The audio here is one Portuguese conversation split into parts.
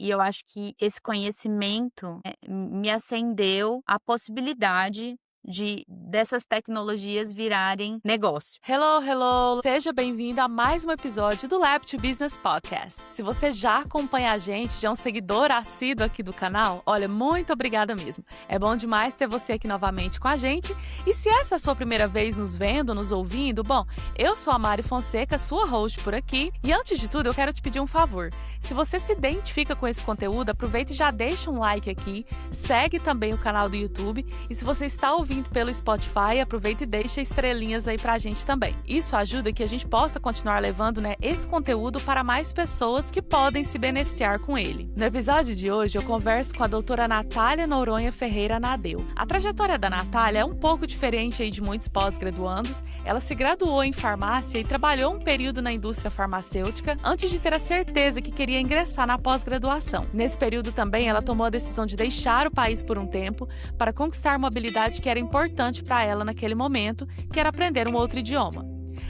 e eu acho que esse conhecimento, me acendeu a possibilidade dessas tecnologias virarem negócio. Hello, hello! Seja bem-vindo a mais um episódio do Lab to Business Podcast. Se você já acompanha a gente, já é um seguidor assíduo aqui do canal, olha, muito obrigada mesmo. É bom demais ter você aqui novamente com a gente. E se essa é a sua primeira vez nos vendo, nos ouvindo, bom, eu sou a Mari Fonseca, sua host por aqui. E antes de tudo, eu quero te pedir um favor. Se você se identifica com esse conteúdo, aproveita e já deixa um like aqui, segue também o canal do YouTube. E se você está ouvindo pelo Spotify, aproveita e deixa estrelinhas aí pra gente também. Isso ajuda que a gente possa continuar levando, esse conteúdo para mais pessoas que podem se beneficiar com ele. No episódio de hoje, eu converso com a doutora Natália Noronha Ferreira Nadeu. A trajetória da Natália é um pouco diferente aí de muitos pós-graduandos. Ela se graduou em farmácia e trabalhou um período na indústria farmacêutica antes de ter a certeza que queria ingressar na pós-graduação. Nesse período também, ela tomou a decisão de deixar o país por um tempo para conquistar uma habilidade que era importante para ela naquele momento, que era aprender um outro idioma.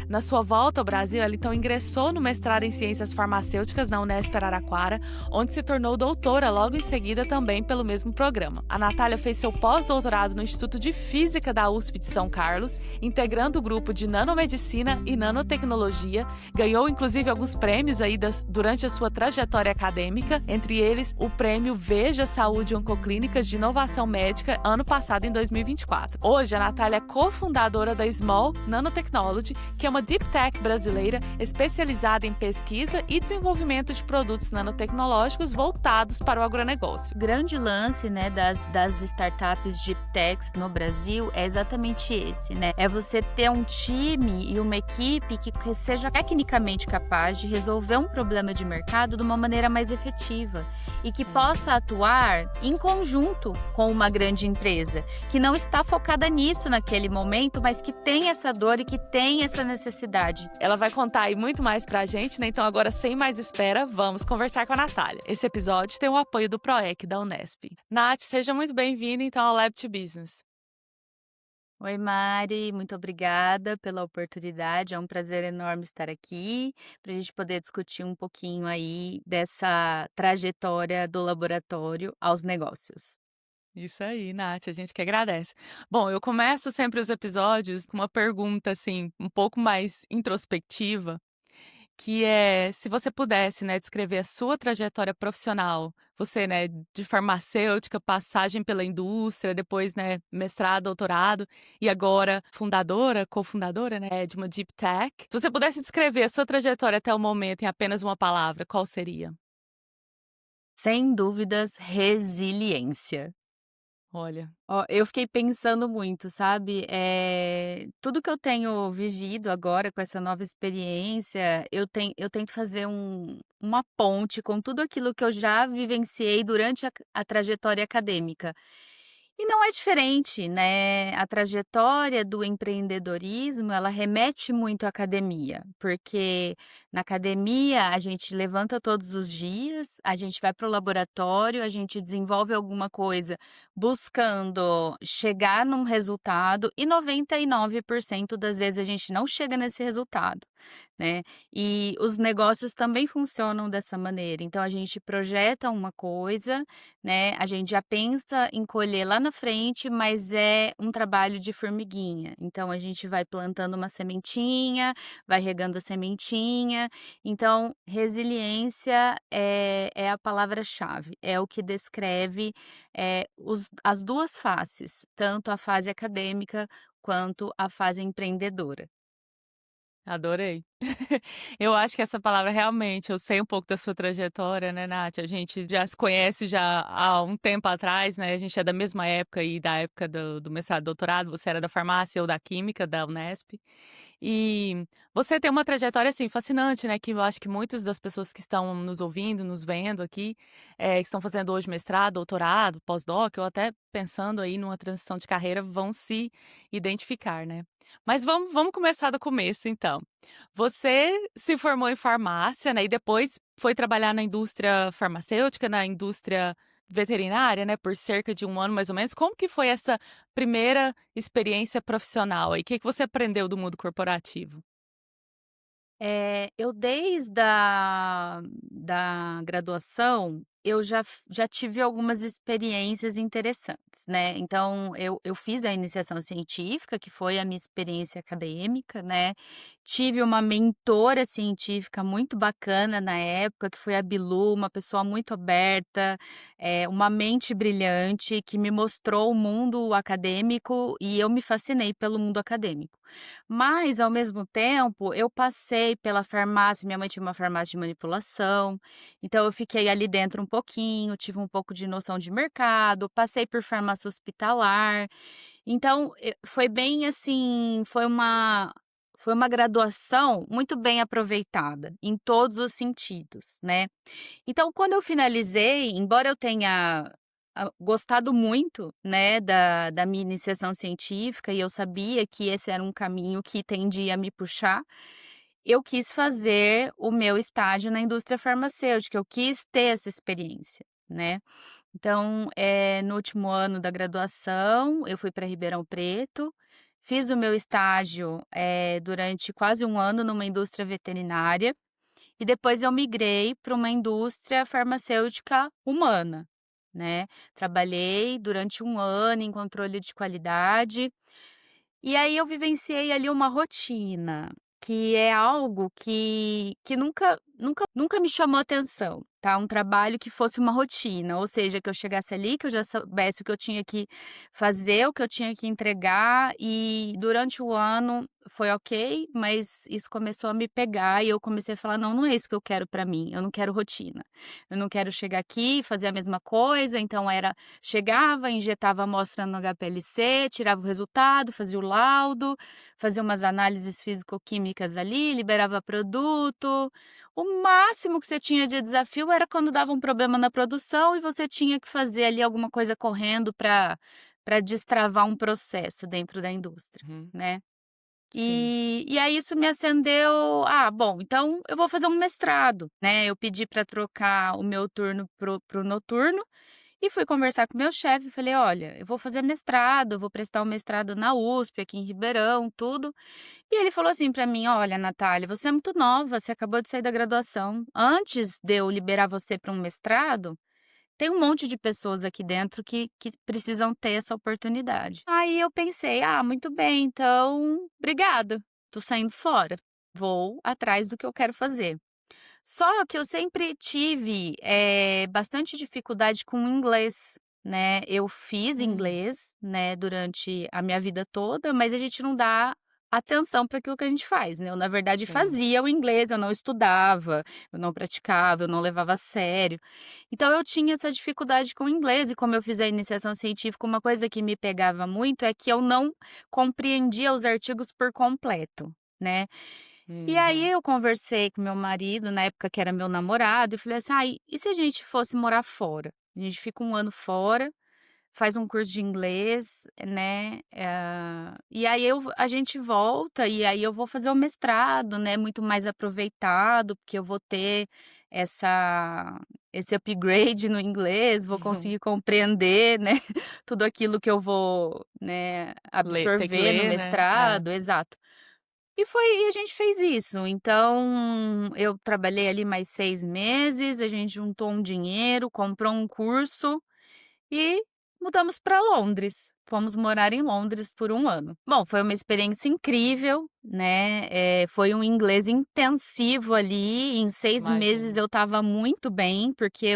Na sua volta ao Brasil, ela então ingressou no mestrado em Ciências Farmacêuticas na Unesp Araraquara, onde se tornou doutora logo em seguida também pelo mesmo programa. A Natália fez seu pós-doutorado no Instituto de Física da USP de São Carlos, integrando o grupo de Nanomedicina e Nanotecnologia, ganhou inclusive alguns prêmios aí durante a sua trajetória acadêmica, entre eles o prêmio Veja Saúde Oncoclínicas de Inovação Médica ano passado em 2024. Hoje, a Natália é cofundadora da Small Nanotechnology, que é uma deep tech brasileira especializada em pesquisa e desenvolvimento de produtos nanotecnológicos voltados para o agronegócio. O grande lance, das startups deep techs no Brasil é exatamente esse, É você ter um time e uma equipe que seja tecnicamente capaz de resolver um problema de mercado de uma maneira mais efetiva e que possa atuar em conjunto com uma grande empresa, que não está focada nisso naquele momento, mas que tem essa dor e que tem essa necessidade. Ela vai contar aí muito mais pra gente, Então agora, sem mais espera, vamos conversar com a Natália. Esse episódio tem o apoio do PROEC da Unesp. Nath, seja muito bem-vinda, então, ao Lab to Business. Oi, Mari, muito obrigada pela oportunidade. É um prazer enorme estar aqui para a gente poder discutir um pouquinho aí dessa trajetória do laboratório aos negócios. Isso aí, Nath, a gente que agradece. Bom, eu começo sempre os episódios com uma pergunta, assim, um pouco mais introspectiva, que é se você pudesse, descrever a sua trajetória profissional, você, de farmacêutica, passagem pela indústria, depois, mestrado, doutorado, e agora fundadora, cofundadora, de uma deep tech. Se você pudesse descrever a sua trajetória até o momento em apenas uma palavra, qual seria? Sem dúvidas, resiliência. Olha. Ó, eu fiquei pensando muito, sabe, tudo que eu tenho vivido agora com essa nova experiência, eu tento fazer uma ponte com tudo aquilo que eu já vivenciei durante a trajetória acadêmica. E não é diferente, a trajetória do empreendedorismo, ela remete muito à academia, porque na academia a gente levanta todos os dias, a gente vai para o laboratório, a gente desenvolve alguma coisa buscando chegar num resultado e 99% das vezes a gente não chega nesse resultado, né. E os negócios também funcionam dessa maneira, então a gente projeta uma coisa, a gente já pensa em colher lá na frente, mas é um trabalho de formiguinha. Então a gente vai plantando uma sementinha, vai regando a sementinha. Então, resiliência é a palavra-chave, é o que descreve, as 2 faces, tanto a fase acadêmica quanto a fase empreendedora. Adorei. Eu acho que essa palavra realmente eu sei um pouco da sua trajetória, Nath, a gente já se conhece já há um tempo atrás, a gente é da mesma época e da época do mestrado e doutorado, você era da farmácia, ou da química, da Unesp. E você tem uma trajetória, assim, fascinante, que eu acho que muitas das pessoas que estão nos ouvindo, nos vendo aqui, que estão fazendo hoje mestrado, doutorado, pós-doc ou até pensando aí numa transição de carreira, vão se identificar, Mas vamos começar do começo então. Você se formou em farmácia, e depois foi trabalhar na indústria farmacêutica, na indústria veterinária, por cerca de 1 ano mais ou menos. Como que foi essa primeira experiência profissional aí? O que você aprendeu do mundo corporativo? Eu desde da graduação, eu já tive algumas experiências interessantes, né. Então eu fiz a iniciação científica, que foi a minha experiência acadêmica, né. Tive uma mentora científica muito bacana na época, que foi a Bilu, uma pessoa muito aberta, uma mente brilhante, que me mostrou o mundo acadêmico e eu me fascinei pelo mundo acadêmico. Mas, ao mesmo tempo, eu passei pela farmácia, minha mãe tinha uma farmácia de manipulação, então eu fiquei ali dentro um pouquinho, tive um pouco de noção de mercado, passei por farmácia hospitalar, então foi bem assim, foi uma graduação muito bem aproveitada, em todos os sentidos, né. Então quando eu finalizei, embora eu tenha, gostado muito, né, da minha iniciação científica e eu sabia que esse era um caminho que tendia a me puxar, eu quis fazer o meu estágio na indústria farmacêutica, eu quis ter essa experiência, né. Então, no último ano da graduação, eu fui para Ribeirão Preto, fiz o meu estágio, durante quase um ano numa indústria veterinária, e depois eu migrei para uma indústria farmacêutica humana, né. Trabalhei durante um ano em controle de qualidade, e aí eu vivenciei ali uma rotina, que é algo que nunca me chamou atenção, tá, um trabalho que fosse uma rotina, ou seja, que eu chegasse ali, que eu já soubesse o que eu tinha que fazer, o que eu tinha que entregar, e durante o ano foi ok, mas isso começou a me pegar e eu comecei a falar: "Não, não é isso que eu quero pra mim, eu não quero rotina, eu não quero chegar aqui e fazer a mesma coisa", então era chegava, injetava a amostra no HPLC, tirava o resultado, fazia o laudo, fazia umas análises físico-químicas ali, liberava produto. O máximo que você tinha de desafio era quando dava um problema na produção e você tinha que fazer ali alguma coisa correndo para destravar um processo dentro da indústria, Uhum. né. Sim. E aí isso me acendeu: "Ah, bom, então eu vou fazer um mestrado", né. Eu pedi para trocar o meu turno pro noturno e fui conversar com meu chefe e falei: "Olha, eu vou fazer mestrado, eu vou prestar o mestrado na USP, aqui em Ribeirão, tudo". E ele falou assim pra mim: "Olha, Natália, você é muito nova, você acabou de sair da graduação. Antes de eu liberar você para um mestrado, tem um monte de pessoas aqui dentro que precisam ter essa oportunidade". Aí eu pensei: "Ah, muito bem, então, obrigada, tô saindo fora, vou atrás do que eu quero fazer". Só que eu sempre tive, bastante dificuldade com o inglês, né. Eu fiz Hum, inglês, né, durante a minha vida toda, mas a gente não dá atenção para aquilo que a gente faz, né. Eu, na verdade, sim. fazia o inglês, eu não estudava, eu não praticava, eu não levava a sério. Então eu tinha essa dificuldade com o inglês e como eu fiz a iniciação científica, uma coisa que me pegava muito é que eu não compreendia os artigos por completo, né. E aí Uhum. eu conversei com meu marido, na época que era meu namorado, e falei assim: "Ai, e se a gente fosse morar fora? A gente fica um ano fora, faz um curso de inglês, né, e aí a gente volta e aí eu vou fazer o mestrado, né, muito mais aproveitado, porque eu vou ter essa esse upgrade no inglês, vou conseguir compreender, né, tudo aquilo que eu vou, né, Ter que absorver no ler, né. É. mestrado", exato. E a gente fez isso, então eu trabalhei ali mais 6 meses, a gente juntou um dinheiro, comprou um curso e mudamos para Londres. Fomos morar em Londres por um ano. Bom, foi uma experiência incrível, né, foi um inglês intensivo ali, em 6 meses Imagino. eu estava muito bem, porque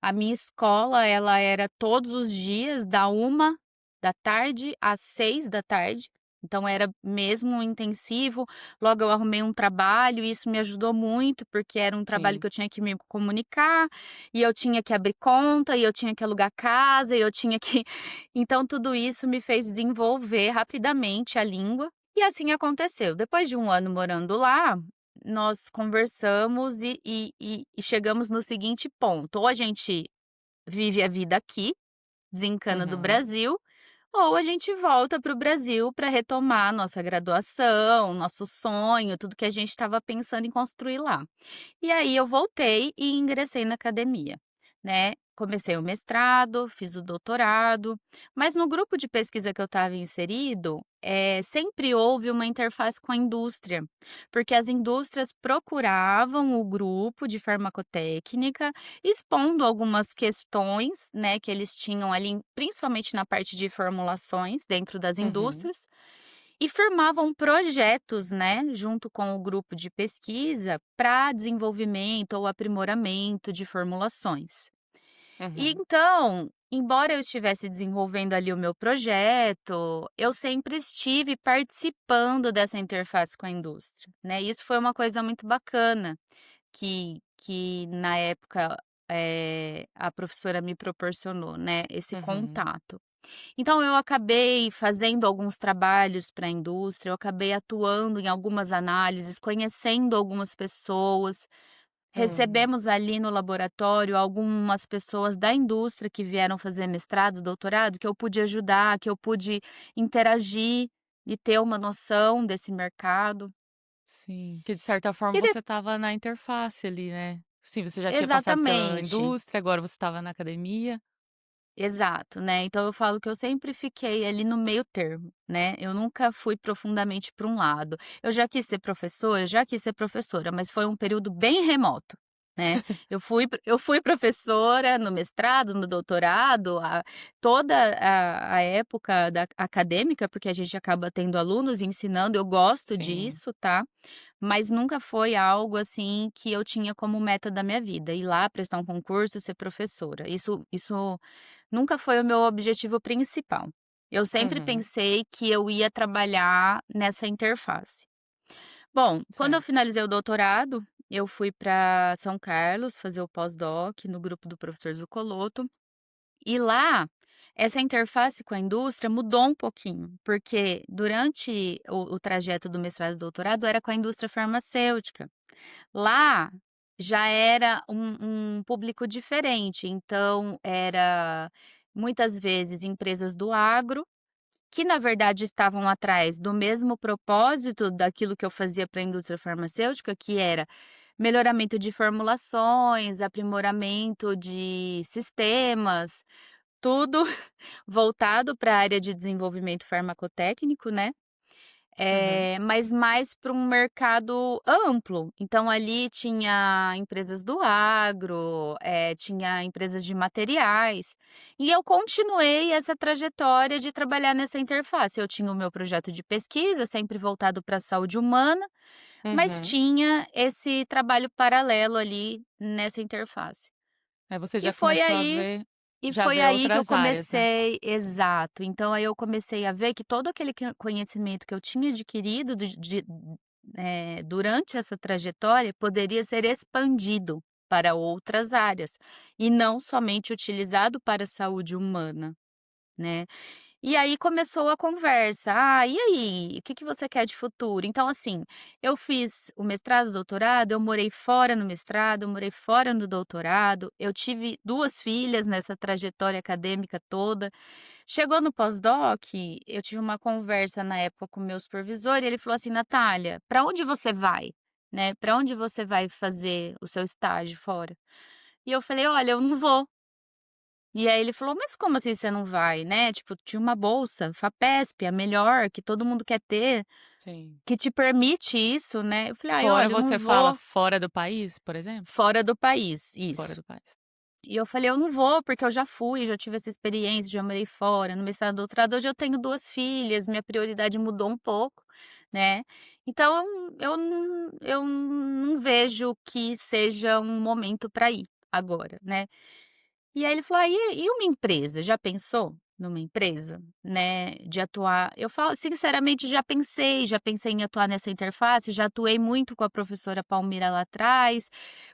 a minha escola ela era todos os dias da 13h às 18h, então era mesmo intensivo. Logo eu arrumei um trabalho e isso me ajudou muito, porque era um trabalho Sim. que eu tinha que me comunicar, e eu tinha que abrir conta, e eu tinha que alugar casa, e eu tinha que então tudo isso me fez desenvolver rapidamente a língua, e assim aconteceu. Depois de um ano morando lá, nós conversamos e chegamos no seguinte ponto: ou a gente vive a vida aqui, desencana do Uhum. Brasil, ou a gente volta para o Brasil para retomar nossa graduação, nosso sonho, tudo que a gente estava pensando em construir lá. E aí eu voltei e ingressei na academia, né. Comecei o mestrado, fiz o doutorado, mas no grupo de pesquisa que eu estava inserido, sempre houve uma interface com a indústria, porque as indústrias procuravam o grupo de farmacotécnica, expondo algumas questões, né, que eles tinham ali, principalmente na parte de formulações dentro das Uhum, indústrias, e firmavam projetos, né, junto com o grupo de pesquisa para desenvolvimento ou aprimoramento de formulações. E uhum, então, embora eu estivesse desenvolvendo ali o meu projeto, eu sempre estive participando dessa interface com a indústria, né. Isso foi uma coisa muito bacana que na época, a professora me proporcionou, né, esse uhum. contato. Então eu acabei fazendo alguns trabalhos para a indústria, eu acabei atuando em algumas análises, conhecendo algumas pessoas. Hum. Recebemos ali no laboratório algumas pessoas da indústria que vieram fazer mestrado, doutorado, que eu pude ajudar, que eu pude interagir e ter uma noção desse mercado. Sim, que de certa forma E de você estava na interface ali, né. Sim, você já tinha passado pela Exatamente. indústria, agora você estava na academia. Exato, né, então eu falo que eu sempre fiquei ali no meio termo, né, eu nunca fui profundamente para um lado. Eu já quis ser professora, já quis ser professora, mas foi um período bem remoto, né. Eu fui professora no mestrado, no doutorado, toda a época da acadêmica, porque a gente acaba tendo alunos ensinando, eu gosto Sim. disso, tá, mas nunca foi algo, assim, que eu tinha como meta da minha vida, ir lá prestar um concurso, ser professora. Isso nunca foi o meu objetivo principal. Eu sempre Uhum, pensei que eu ia trabalhar nessa interface. Bom, quando eu certo. finalizei o doutorado, eu fui para São Carlos fazer o pós-doc no grupo do professor Zucoloto, e lá, essa interface com a indústria mudou um pouquinho, porque durante o trajeto do mestrado e doutorado era com a indústria farmacêutica. Lá, já era um público diferente, então era, muitas vezes, empresas do agro, que na verdade estavam atrás do mesmo propósito daquilo que eu fazia para a indústria farmacêutica, que era melhoramento de formulações, aprimoramento de sistemas, tudo voltado para a área de desenvolvimento farmacotécnico, né. Uhum, Mas mais para um mercado amplo. Então ali tinha empresas do agro, tinha empresas de materiais, e eu continuei essa trajetória de trabalhar nessa interface. Eu tinha o meu projeto de pesquisa, sempre voltado para a saúde humana, mas uhum. tinha esse trabalho paralelo ali nessa interface. Aí você E já foi começou a aí ver e já foi ver aí que eu outras áreas, né. comecei, exato. Então aí eu comecei a ver que todo aquele conhecimento que eu tinha adquirido durante essa trajetória poderia ser expandido para outras áreas, e não somente utilizado para a saúde humana, né. E aí começou a conversa: "Ah, e aí, o que que você quer de futuro?". Então, assim, eu fiz o mestrado, o doutorado, eu morei fora no mestrado, eu morei fora no doutorado, eu tive 2 filhas nessa trajetória acadêmica toda. Chegou no pós-doc, eu tive uma conversa na época com o meu supervisor e ele falou assim: "Natália, para onde você vai, né, para onde você vai fazer o seu estágio fora?". E eu falei: "Olha, eu não vou". E aí ele falou: "Mas como assim você não vai, né, tipo, tinha uma bolsa FAPESP, a melhor, que todo mundo quer ter, Sim. que te permite isso, né". Eu falei: "Ai, Fora olha, eu não você fala vou". fora do país, por exemplo? Fora do país, Fora isso. do país. E eu falei: "Eu não vou, porque eu já fui, já tive essa experiência, já morei fora, no mestrado, doutorado, hoje eu tenho 2 filhas, minha prioridade mudou um pouco, né, então eu não vejo que seja um momento para ir agora, né". E aí ele falou: "Ah, e uma empresa, já pensou numa empresa, né, de atuar?". Eu falo sinceramente, já pensei em atuar nessa interface, já atuei muito com a professora Palmira lá atrás,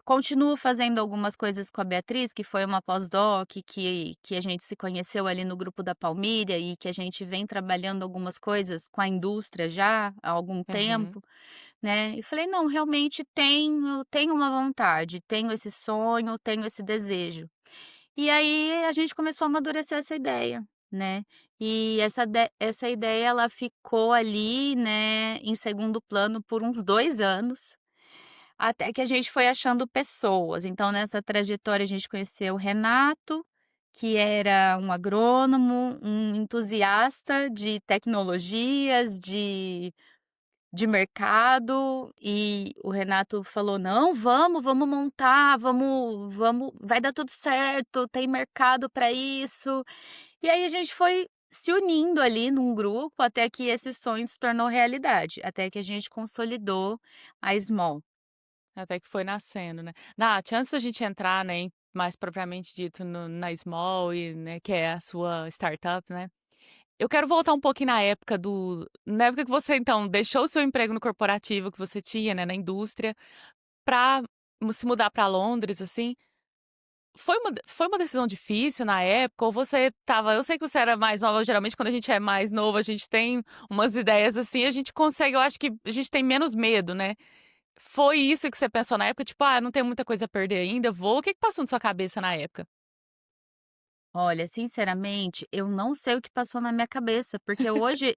continuo fazendo algumas coisas com a Beatriz, que foi uma pós-doc que a gente se conheceu ali no grupo da Palmira e que a gente vem trabalhando algumas coisas com a indústria já há algum Uhum. tempo, né. E falei: "Não, realmente tenho uma vontade, tenho esse sonho, tenho esse desejo". E aí a gente começou a amadurecer essa ideia, né. E essa ideia ela ficou ali, né, em segundo plano por uns 2 anos, até que a gente foi achando pessoas. Então nessa trajetória a gente conheceu o Renato, que era um agrônomo, um entusiasta de tecnologias, de mercado, e o Renato falou: "Não, vamos montar, vamos, vai dar tudo certo, tem mercado para isso". E aí a gente foi se unindo ali num grupo até que esse sonho se tornou realidade, até que a gente consolidou a Small. Até que foi nascendo, né. Nath, antes da gente entrar, né, mais propriamente dito na Small e, né, que é a sua startup, né, eu quero voltar um pouquinho na época que você então deixou o seu emprego no corporativo que você tinha, né, na indústria, pra se mudar para Londres, assim. Foi uma decisão difícil na época ou você estava, eu sei que você era mais nova, geralmente quando a gente é mais novo, a gente tem umas ideias assim, a gente consegue, eu acho que a gente tem menos medo, né. Foi isso que você pensou na época, tipo: "Ah, não tenho muita coisa a perder ainda, vou", o que que passou na sua cabeça na época? Olha, sinceramente, eu não sei o que passou na minha cabeça, porque hoje,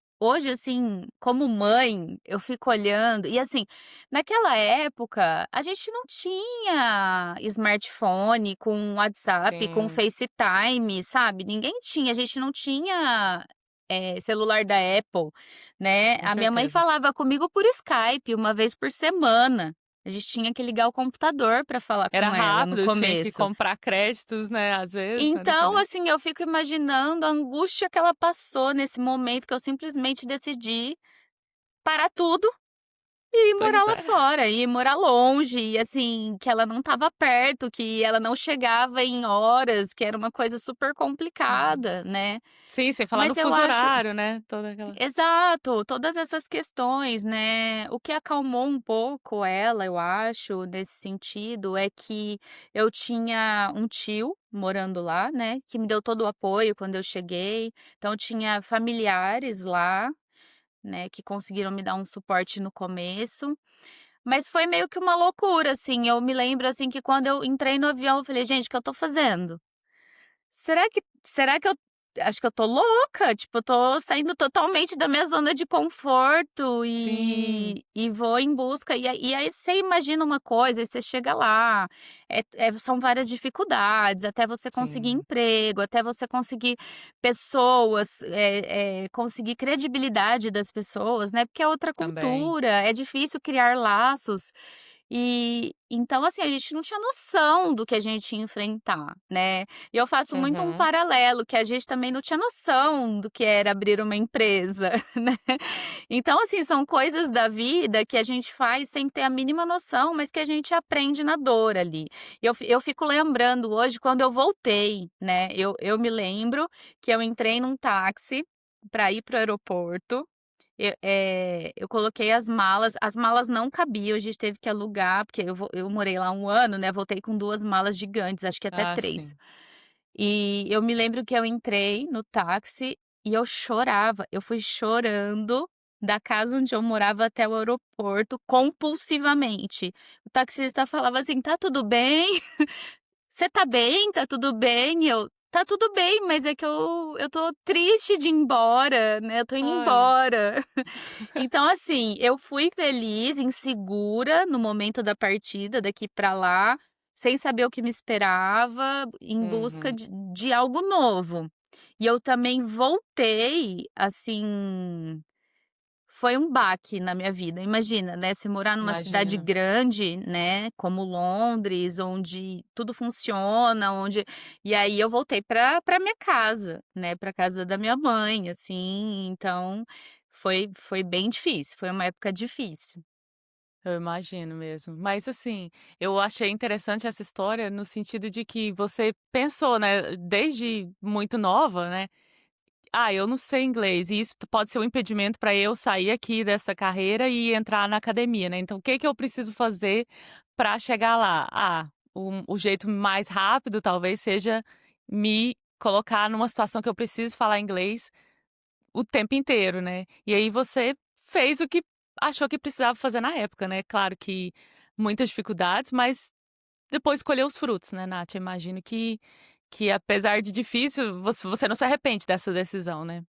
assim, como mãe, eu fico olhando e, assim, naquela época, a gente não tinha smartphone com WhatsApp, com Sim, FaceTime, sabe, ninguém tinha, a gente não tinha, celular da Apple, né. com A minha mãe certeza. falava comigo por Skype uma vez por semana, a gente tinha que ligar o computador para falar Era com ela no rápido, tinha que começo. comprar créditos, né, às vezes, né, no Então, começo. assim, eu fico imaginando a angústia que ela passou nesse momento que eu simplesmente decidi parar tudo e ir morar Pois lá é. fora, ir morar longe, e assim, que ela não estava perto, que ela não chegava em horas, que era uma coisa super Uhum. complicada, né. Sim, sem falar no Mas eu fuso acho horário, né, toda aquela exato, todas essas questões, né. O que acalmou um pouco ela, eu acho, nesse sentido, é que eu tinha um tio morando lá, né, que me deu todo o apoio quando eu cheguei, então tinha familiares lá, né, que conseguiram me dar um suporte no começo, mas foi meio que uma loucura, assim, eu me lembro, assim, que quando eu entrei no avião eu falei: "Gente, o que eu tô fazendo?". Será que eu acho que eu tô louca, tipo, eu tô saindo totalmente da minha zona de conforto sim, e vou em busca e aí você imagina uma coisa, aí você chega lá, são várias dificuldades, até você conseguir sim, emprego, até você conseguir pessoas, conseguir credibilidade das pessoas, né, porque é outra também. cultura, é difícil criar laços. E então, assim, a gente não tinha noção do que a gente ia enfrentar, né. E eu faço muito um Aham. paralelo, que a gente também não tinha noção do que era abrir uma empresa, né. Então, assim, são coisas da vida que a gente faz sem ter a mínima noção, mas que a gente aprende na dor ali. Eu fico lembrando hoje quando eu voltei, né, eu me lembro que eu entrei num táxi para ir para o aeroporto, eu coloquei as malas não cabiam, a gente teve que alugar, porque eu morei lá um ano, né, voltei com 2 malas gigantes, acho que até Ah, 3. sim. E eu me lembro que eu entrei no táxi e eu chorava, eu fui chorando da casa onde eu morava até o aeroporto compulsivamente. O taxista falava assim: "Tá tudo bem? Você tá bem? Tá tudo bem?" E eu: "Tá tudo bem, mas é que eu tô triste de ir embora, né, eu tô indo Olha. embora". Então, assim, eu fui feliz, insegura no momento da partida daqui pra lá, sem saber o que me esperava, em busca Uhum. de algo novo. E eu também voltei, assim, foi um baque na minha vida. Imagina, né, você morar numa cidade Imagino. grande, né, como Londres, onde tudo funciona, onde e aí eu voltei pra minha casa, né, pra casa da minha mãe, assim, então foi bem difícil, foi uma época difícil. Eu imagino mesmo. Mas assim, eu achei interessante essa história no sentido de que você pensou, né, desde muito nova, né: "Ah, eu não sei inglês e isso pode ser um impedimento para eu sair aqui dessa carreira e entrar na academia, né, então o que que eu preciso fazer para chegar lá? Ah, o jeito mais rápido talvez seja me colocar numa situação que eu preciso falar inglês o tempo inteiro, né. E aí você fez o que achou que precisava fazer na época, né. Claro que muitas dificuldades, mas depois colheu os frutos, né, Nath. Eu imagino que apesar de difícil, você não se arrepende dessa decisão, né?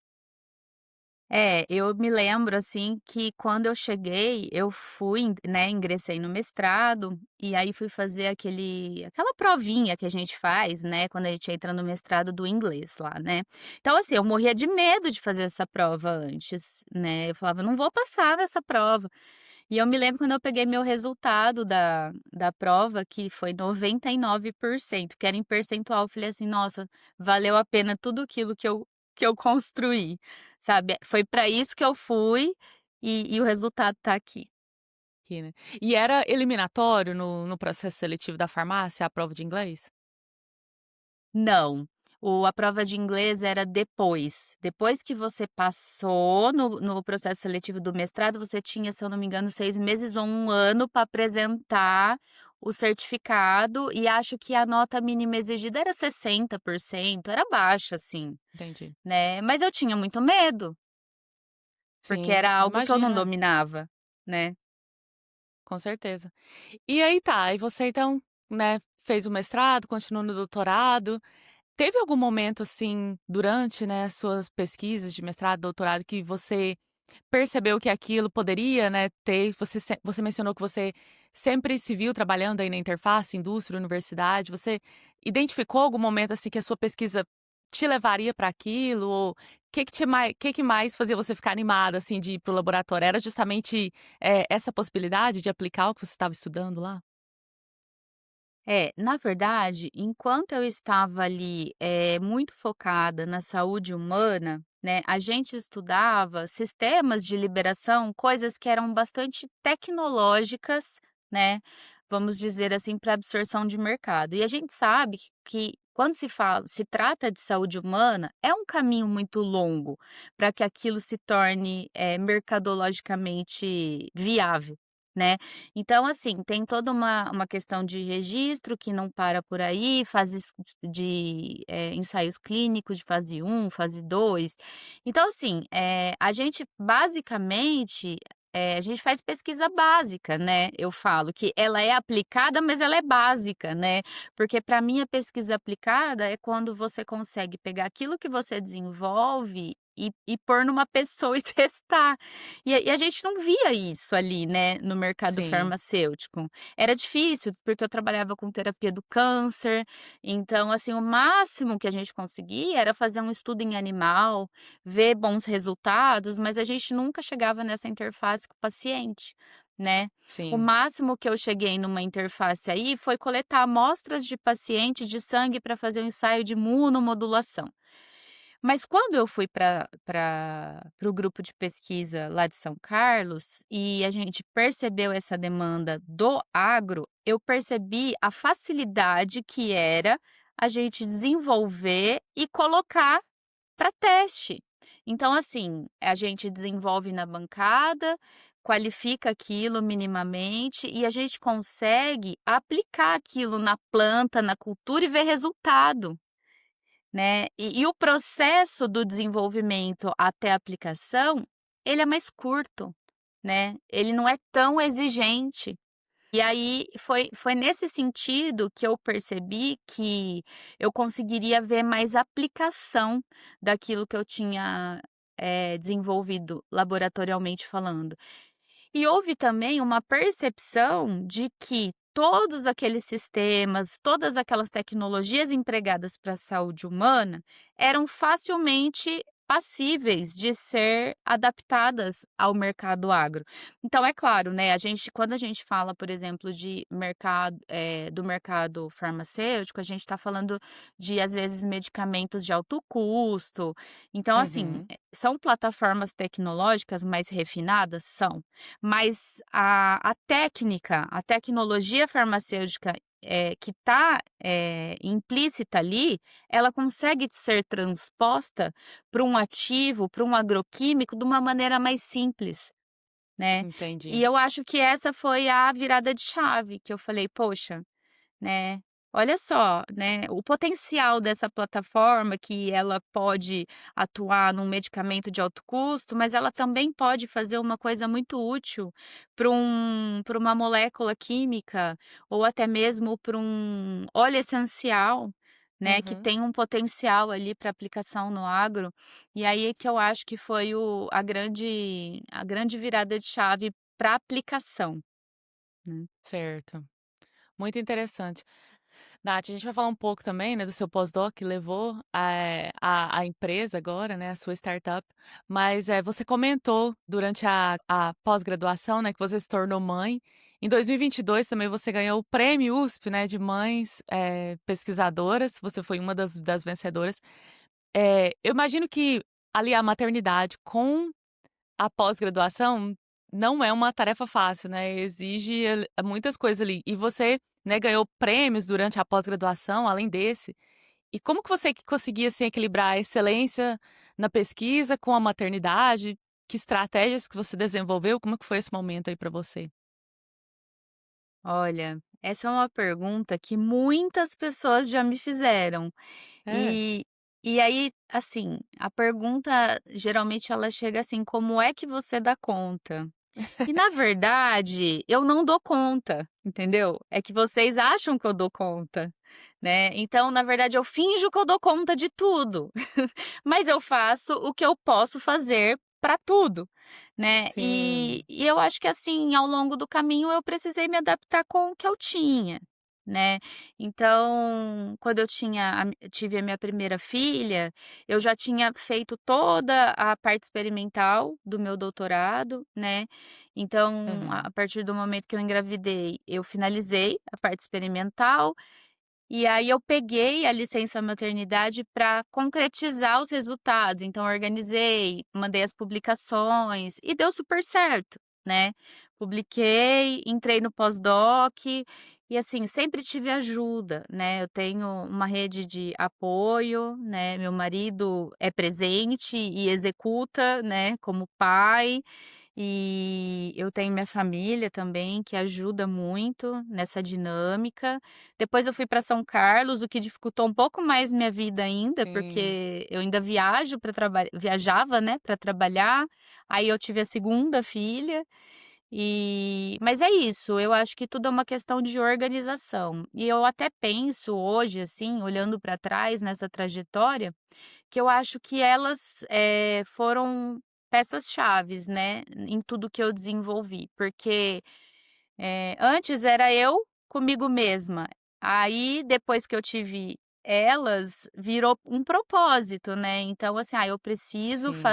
É, eu me lembro, assim, que quando eu cheguei, eu fui, né, ingressei no mestrado, e aí fui fazer aquela provinha que a gente faz, né, quando a gente entra no mestrado do inglês lá, né. Então, assim, eu morria de medo de fazer essa prova antes, né, eu falava: "Não vou passar nessa prova". E eu me lembro quando eu peguei meu resultado da prova, que foi 99%, que era em percentual, eu falei assim: "Nossa, valeu a pena tudo aquilo que eu construí", sabe. Foi para isso que eu fui, e o resultado tá aqui. Aqui, né. E era eliminatório no processo seletivo da farmácia, a prova de inglês? Não, a prova de inglês era depois que você passou no processo seletivo do mestrado, você tinha, se eu não me engano, 6 meses ou 1 ano para apresentar o certificado, e acho que a nota mínima exigida era 60%, era baixa, assim, Entendi. né, mas eu tinha muito medo, porque Sim, era algo que eu não imagina, dominava, né. com certeza. E aí tá, e você então, né, fez o mestrado, continuou no doutorado. Teve algum momento, assim, durante, né, as suas pesquisas de mestrado, doutorado, que você percebeu que aquilo poderia, né, ter você mencionou que você sempre se viu trabalhando aí na interface indústria, universidade, você identificou algum momento, assim, que a sua pesquisa te levaria para aquilo ou que mais fazia você ficar animada, assim, de ir para o laboratório? Era justamente, essa possibilidade de aplicar o que você estava estudando lá? É, na verdade, enquanto eu estava ali, muito focada na saúde humana, né, a gente estudava sistemas de liberação, coisas que eram bastante tecnológicas, né, vamos dizer assim, para absorção de mercado. E a gente sabe que quando se trata de saúde humana, é um caminho muito longo para que aquilo se torne, mercadologicamente viável, né. Então, assim, tem toda uma questão de registro que não para por aí, fases ensaios clínicos de fase um, fase 2. Então, assim, a gente basicamente, a gente faz pesquisa básica, né, eu falo que ela é aplicada, mas ela é básica, né, porque para mim a pesquisa aplicada é quando você consegue pegar aquilo que você desenvolve e pôr numa pessoa e testar. E a gente não via isso ali, né, no mercado Sim, farmacêutico. Era difícil, porque eu trabalhava com terapia do câncer, então, assim, o máximo que a gente conseguia era fazer um estudo em animal, ver bons resultados, mas a gente nunca chegava nessa interface com o paciente, né. O sim. máximo que eu cheguei numa interface aí foi coletar amostras de pacientes de sangue para fazer um ensaio de imunomodulação. Mas quando eu fui para o grupo de pesquisa lá de São Carlos, e a gente percebeu essa demanda do agro, eu percebi a facilidade que era a gente desenvolver e colocar para teste. Então, assim, a gente desenvolve na bancada, qualifica aquilo minimamente e a gente consegue aplicar aquilo na planta, na cultura e ver resultado. Né, e o processo do desenvolvimento até a aplicação, ele é mais curto, né, ele não é tão exigente. E aí foi nesse sentido que eu percebi que eu conseguiria ver mais aplicação daquilo que eu tinha, desenvolvido laboratorialmente falando. E houve também uma percepção de que todos aqueles sistemas, todas aquelas tecnologias empregadas para a saúde humana eram facilmente passíveis de ser adaptadas ao mercado agro. Então, é claro, né, quando a gente fala, por exemplo, de mercado, do mercado farmacêutico, a gente está falando de, às vezes, medicamentos de alto custo. Então, assim, Uhum, são plataformas tecnológicas mais refinadas? São. Mas a técnica, a tecnologia farmacêutica, que está, implícita ali, ela consegue ser transposta para um ativo, para um agroquímico de uma maneira mais simples, né. E entendi. eu acho que essa foi a virada de chave, que eu falei: "Poxa, né, olha só, né, o potencial dessa plataforma que ela pode atuar num medicamento de alto custo, mas ela também pode fazer uma coisa muito útil para uma molécula química ou até mesmo para um óleo essencial, né, que Uhum. tem um potencial ali para aplicação no agro, e aí é que eu acho que foi a grande virada de chave para aplicação, né. Certo. Muito interessante. Nath, a gente vai falar um pouco também, né, do seu pós-doc que levou a empresa agora, né, a sua startup, mas, você comentou durante a pós-graduação, né, que você se tornou mãe. Em 2022 também você ganhou o prêmio USP, né, de mães, pesquisadoras, você foi uma das vencedoras. Eu imagino que ali a maternidade com a pós-graduação não é uma tarefa fácil, né, exige muitas coisas ali. E você, né, ganhou prêmios durante a pós-graduação, além desse. E como que você que conseguia, assim, equilibrar a excelência na pesquisa com a maternidade? Que estratégias que você desenvolveu? Como que foi esse momento aí para você? Olha, essa é uma pergunta que muitas pessoas já me fizeram. É. E e aí, assim, a pergunta geralmente ela chega assim: "Como é que você dá conta?". E na verdade, eu não dou conta, entendeu? É que vocês acham que eu dou conta, né. Então, na verdade, eu finjo que eu dou conta de tudo, mas eu faço o que eu posso fazer para tudo, né. E Sim. e eu acho que, assim, ao longo do caminho eu precisei me adaptar com o que eu tinha, né. Então, quando tive a minha primeira filha, eu já tinha feito toda a parte experimental do meu doutorado, né, então, a Aham. partir do momento que eu engravidei, eu finalizei a parte experimental, e aí eu peguei a licença maternidade para concretizar os resultados. Então, organizei, mandei as publicações e deu super certo, né. Publiquei, entrei no pós-doc e, assim, sempre tive ajuda, né. Eu tenho uma rede de apoio, né, meu marido é presente e executa, né, como pai. E eu tenho minha família também que ajuda muito nessa dinâmica. Depois eu fui para São Carlos, o que dificultou um pouco mais minha vida ainda, Sim, porque eu ainda viajava, né, para trabalhar, aí eu tive a segunda filha, mas é isso, eu acho que tudo é uma questão de organização. E eu até penso hoje, assim, olhando para trás nessa trajetória, que eu acho que elas, foram peças chaves, né, em tudo que eu desenvolvi, porque, antes era eu comigo mesma, aí depois que eu tive elas, virou um propósito, né, então assim: "Ah, sim,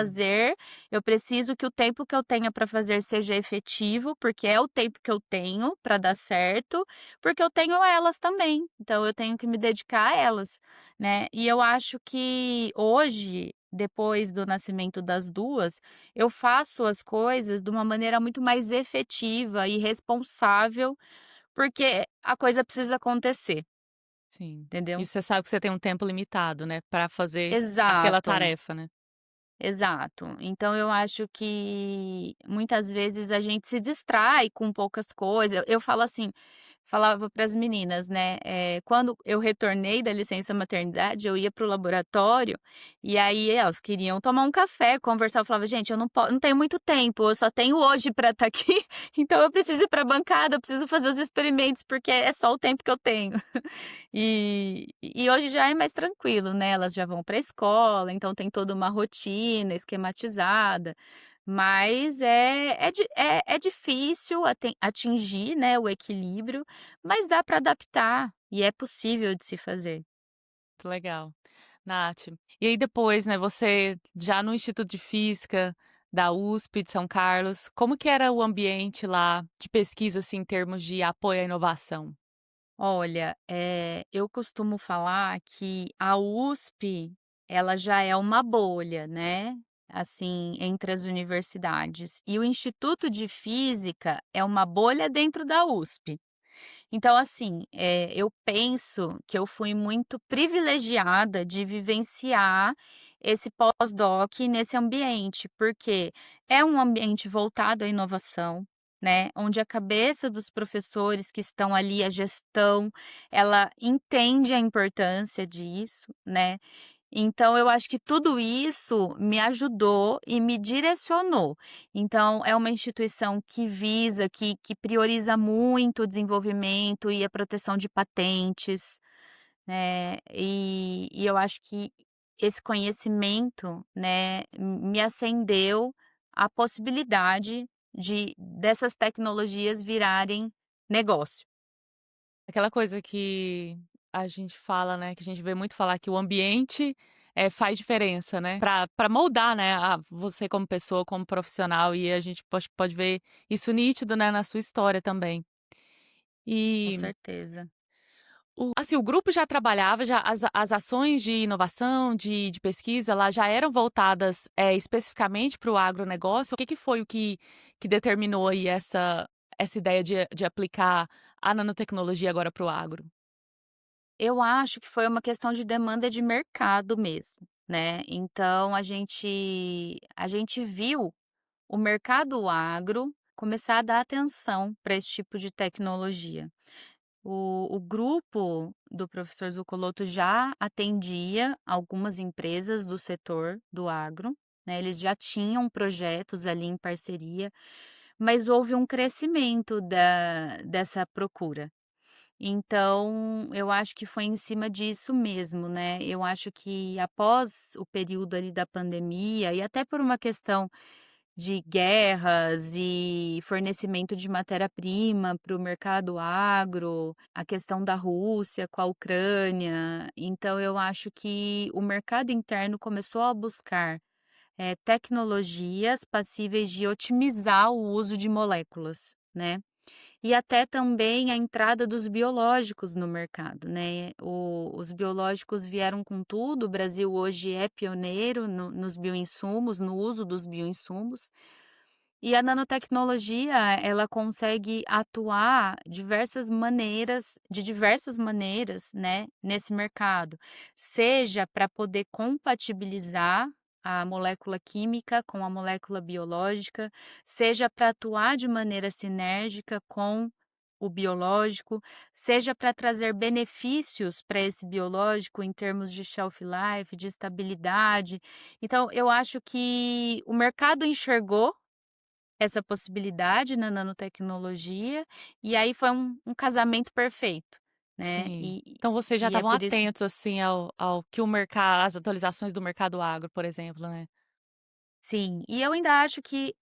eu preciso que o tempo que eu tenha para fazer seja efetivo, porque é o tempo que eu tenho para dar certo, porque eu tenho elas também, então eu tenho que me dedicar a elas", né. E eu acho que hoje, depois do nascimento das 2, eu faço as coisas de uma maneira muito mais efetiva e responsável, porque a coisa precisa acontecer, sim. E entendeu? você sabe que você tem um tempo limitado, né, para fazer aquela Exato. tarefa, né. Exato. Então eu acho que muitas vezes a gente se distrai com poucas coisas. Eu falo assim, falava para as meninas, né, quando eu retornei da licença maternidade, eu ia para o laboratório, e aí elas queriam tomar um café, conversar, eu falava: "Gente, eu não tenho muito tempo, eu só tenho hoje para estar aqui, então eu preciso ir para a bancada, eu preciso fazer os experimentos, porque é só o tempo que eu tenho". E hoje já é mais tranquilo, né, elas já vão para a escola, então tem toda uma rotina esquematizada, mas é difícil atingir, né, o equilíbrio, mas dá para adaptar e é possível de se fazer. Que legal. Nath, e aí depois, né, você já no Instituto de Física da USP de São Carlos, como que era o ambiente lá de pesquisa, assim, em termos de apoio à inovação? Olha, eu costumo falar que a USP, ela já é uma bolha, né, assim, entre as universidades, e o Instituto de Física é uma bolha dentro da USP. Então, assim, eu penso que eu fui muito privilegiada de vivenciar esse pós-doc nesse ambiente, porque é um ambiente voltado à inovação, né, onde a cabeça dos professores que estão ali, a gestão, ela entende a importância disso, né. Então eu acho que tudo isso me ajudou e me direcionou. Então é uma instituição que visa, que prioriza muito o desenvolvimento e a proteção de patentes, e eu acho que esse conhecimento, né, me acendeu a possibilidade dessas tecnologias virarem negócio. Aquela coisa que a gente fala, né, que a gente vê muito falar que o ambiente, faz diferença, né, pra moldar, né, a você como pessoa, como profissional, e a gente pode ver isso nítido, né, na sua história também. Com E certeza. o grupo já trabalhava, já as ações de inovação, de pesquisa lá já eram voltadas, especificamente para o agronegócio? O que foi o que determinou aí essa ideia de aplicar a nanotecnologia agora para o agro? Eu acho que foi uma questão de demanda de mercado mesmo, né, então a gente viu o mercado agro começar a dar atenção para esse tipo de tecnologia. O grupo do professor Zuccolotto já atendia algumas empresas do setor do agro, né, eles já tinham projetos ali em parceria, mas houve um crescimento dessa procura. Então, eu acho que foi em cima disso mesmo, né, eu acho que após o período ali da pandemia e até por uma questão de guerras e fornecimento de matéria-prima para o mercado agro, a questão da Rússia com a Ucrânia. Então eu acho que o mercado interno começou a buscar, tecnologias passíveis de otimizar o uso de moléculas, né. E até também a entrada dos biológicos no mercado, né. Os biológicos vieram com tudo, o Brasil hoje é pioneiro nos bioinsumos, no uso dos bioinsumos, e a nanotecnologia, ela consegue atuar de diversas maneiras, né, nesse mercado. Seja para poder compatibilizar a molécula química com a molécula biológica, seja para atuar de maneira sinérgica com o biológico, seja para trazer benefícios para esse biológico em termos de shelf life, de estabilidade. Então eu acho que o mercado enxergou essa possibilidade na nanotecnologia, e aí foi um casamento perfeito, né, Sim. e Então vocês já e é estavam por isso. atentos, assim, ao que o mercado, as atualizações do mercado agro, por exemplo, né? Sim, e eu ainda acho que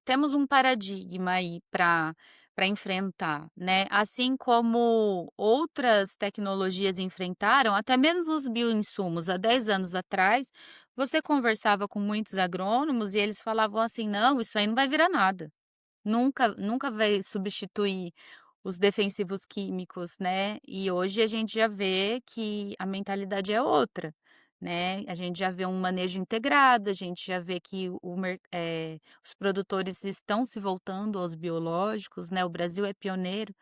temos um paradigma aí para enfrentar, né, assim como outras tecnologias enfrentaram, até mesmo os bioinsumos, há 10 anos atrás, você conversava com muitos agrônomos e eles falavam assim: "Não, isso aí não vai virar nada". Nunca vai substituir os defensivos químicos, né, e hoje a gente já vê que a mentalidade é outra, né, a gente já vê um manejo integrado, a gente já vê que os produtores estão se voltando aos biológicos, né, o Brasil é pioneiro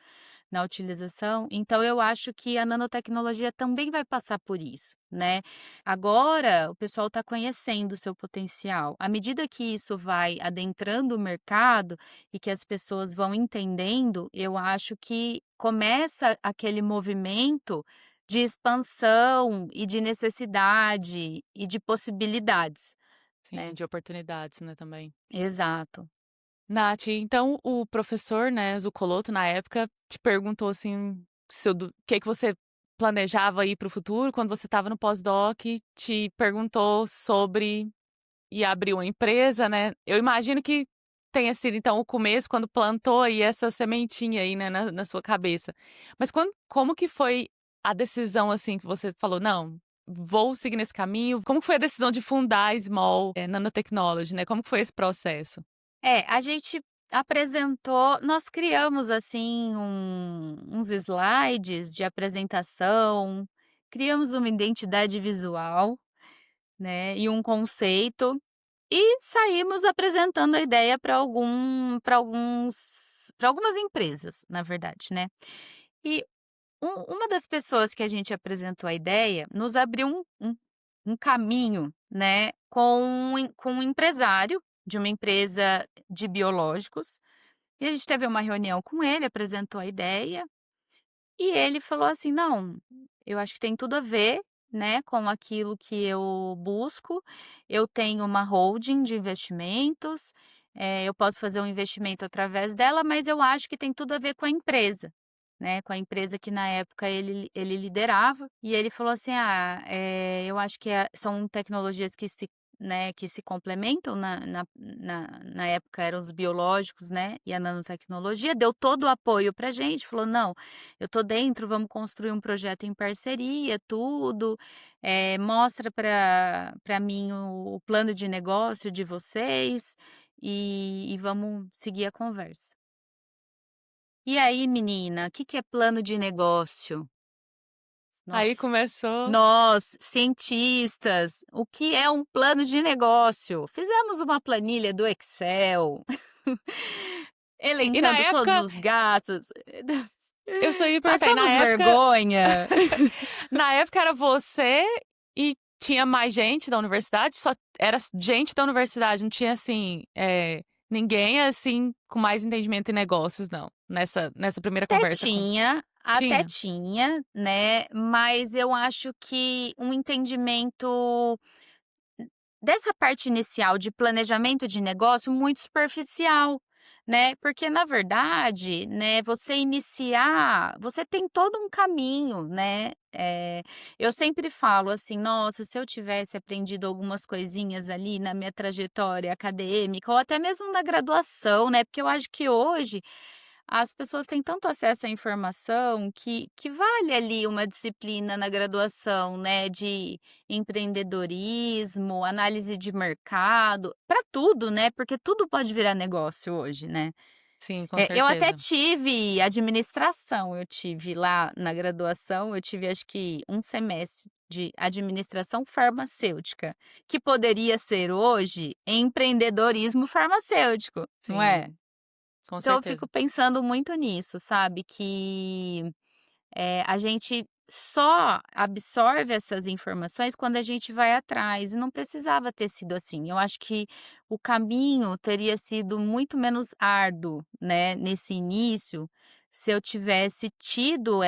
na utilização, então eu acho que a nanotecnologia também vai passar por isso, né. Agora o pessoal está conhecendo o seu potencial, à medida que isso vai adentrando o mercado e que as pessoas vão entendendo, eu acho que começa aquele movimento de expansão e de necessidade e de possibilidades, Sim, né. de oportunidades, né, também. Exato. Nath, então o professor, né, Zuccolotto, na época, te perguntou, assim, se o que você planejava aí para o futuro, quando você estava no pós-doc, te perguntou sobre e abriu uma empresa, né. Eu imagino que tenha sido, então, o começo, quando plantou aí essa sementinha aí, né, na sua cabeça. Mas como que foi a decisão, assim, que você falou: "Não, vou seguir nesse caminho"? Como que foi a decisão de fundar a Small, Nanotechnology, né, como que foi esse processo? A gente apresentou nós criamos, assim, uns slides de apresentação, criamos uma identidade visual, né, e um conceito, e saímos apresentando a ideia para algumas empresas, na verdade, né. E uma das pessoas que a gente apresentou a ideia nos abriu um caminho, né, com um empresário de uma empresa de biológicos, e a gente teve uma reunião com ele, apresentou a ideia, e ele falou assim: "Não, eu acho que tem tudo a ver, né, com aquilo que eu busco. Eu tenho uma holding de investimentos, eu posso fazer um investimento através dela, mas eu acho que tem tudo a ver com a empresa". né, com a empresa que na época ele liderava, e ele falou assim: "Ah, eu acho que são tecnologias que se complementam", na época eram os biológicos, né, e a nanotecnologia, deu todo o apoio pra gente, falou: "Não, eu tô dentro, vamos construir um projeto em parceria, tudo, mostra para mim o plano de negócio de vocês, e vamos seguir a conversa". E aí, menina, o que que é plano de negócio? Aí Nós começou. nós, cientistas, o que é um plano de negócio? Fizemos uma planilha do Excel, E na elencando todos época, os gastos, eu só ia perguntar, e na passamos época vergonha. na época era você e tinha mais gente da universidade? Só era gente da universidade, não tinha, assim, ninguém, assim, com mais entendimento em negócios não, nessa primeira conversa com Até tinha? tinha, né, mas eu acho que um entendimento dessa parte inicial de planejamento de negócio muito superficial, né, porque na verdade, né, você tem todo um caminho, né, eu sempre falo assim: "Nossa, se eu tivesse aprendido algumas coisinhas ali na minha trajetória acadêmica ou até mesmo na graduação", né, porque eu acho que hoje as pessoas têm tanto acesso à informação que vale ali uma disciplina na graduação, né, de empreendedorismo, análise de mercado, para tudo, né, porque tudo pode virar negócio hoje, né. Sim, com Eu até certeza. tive administração, eu tive lá na graduação, eu tive acho que um semestre de administração farmacêutica, que poderia ser hoje empreendedorismo farmacêutico, não Sim, é? com Então eu certeza. fico pensando muito nisso, sabe, que, a gente só absorve essas informações quando a gente vai atrás, e não precisava ter sido assim. Eu acho que o caminho teria sido muito menos árduo, né, nesse início, se eu tivesse tido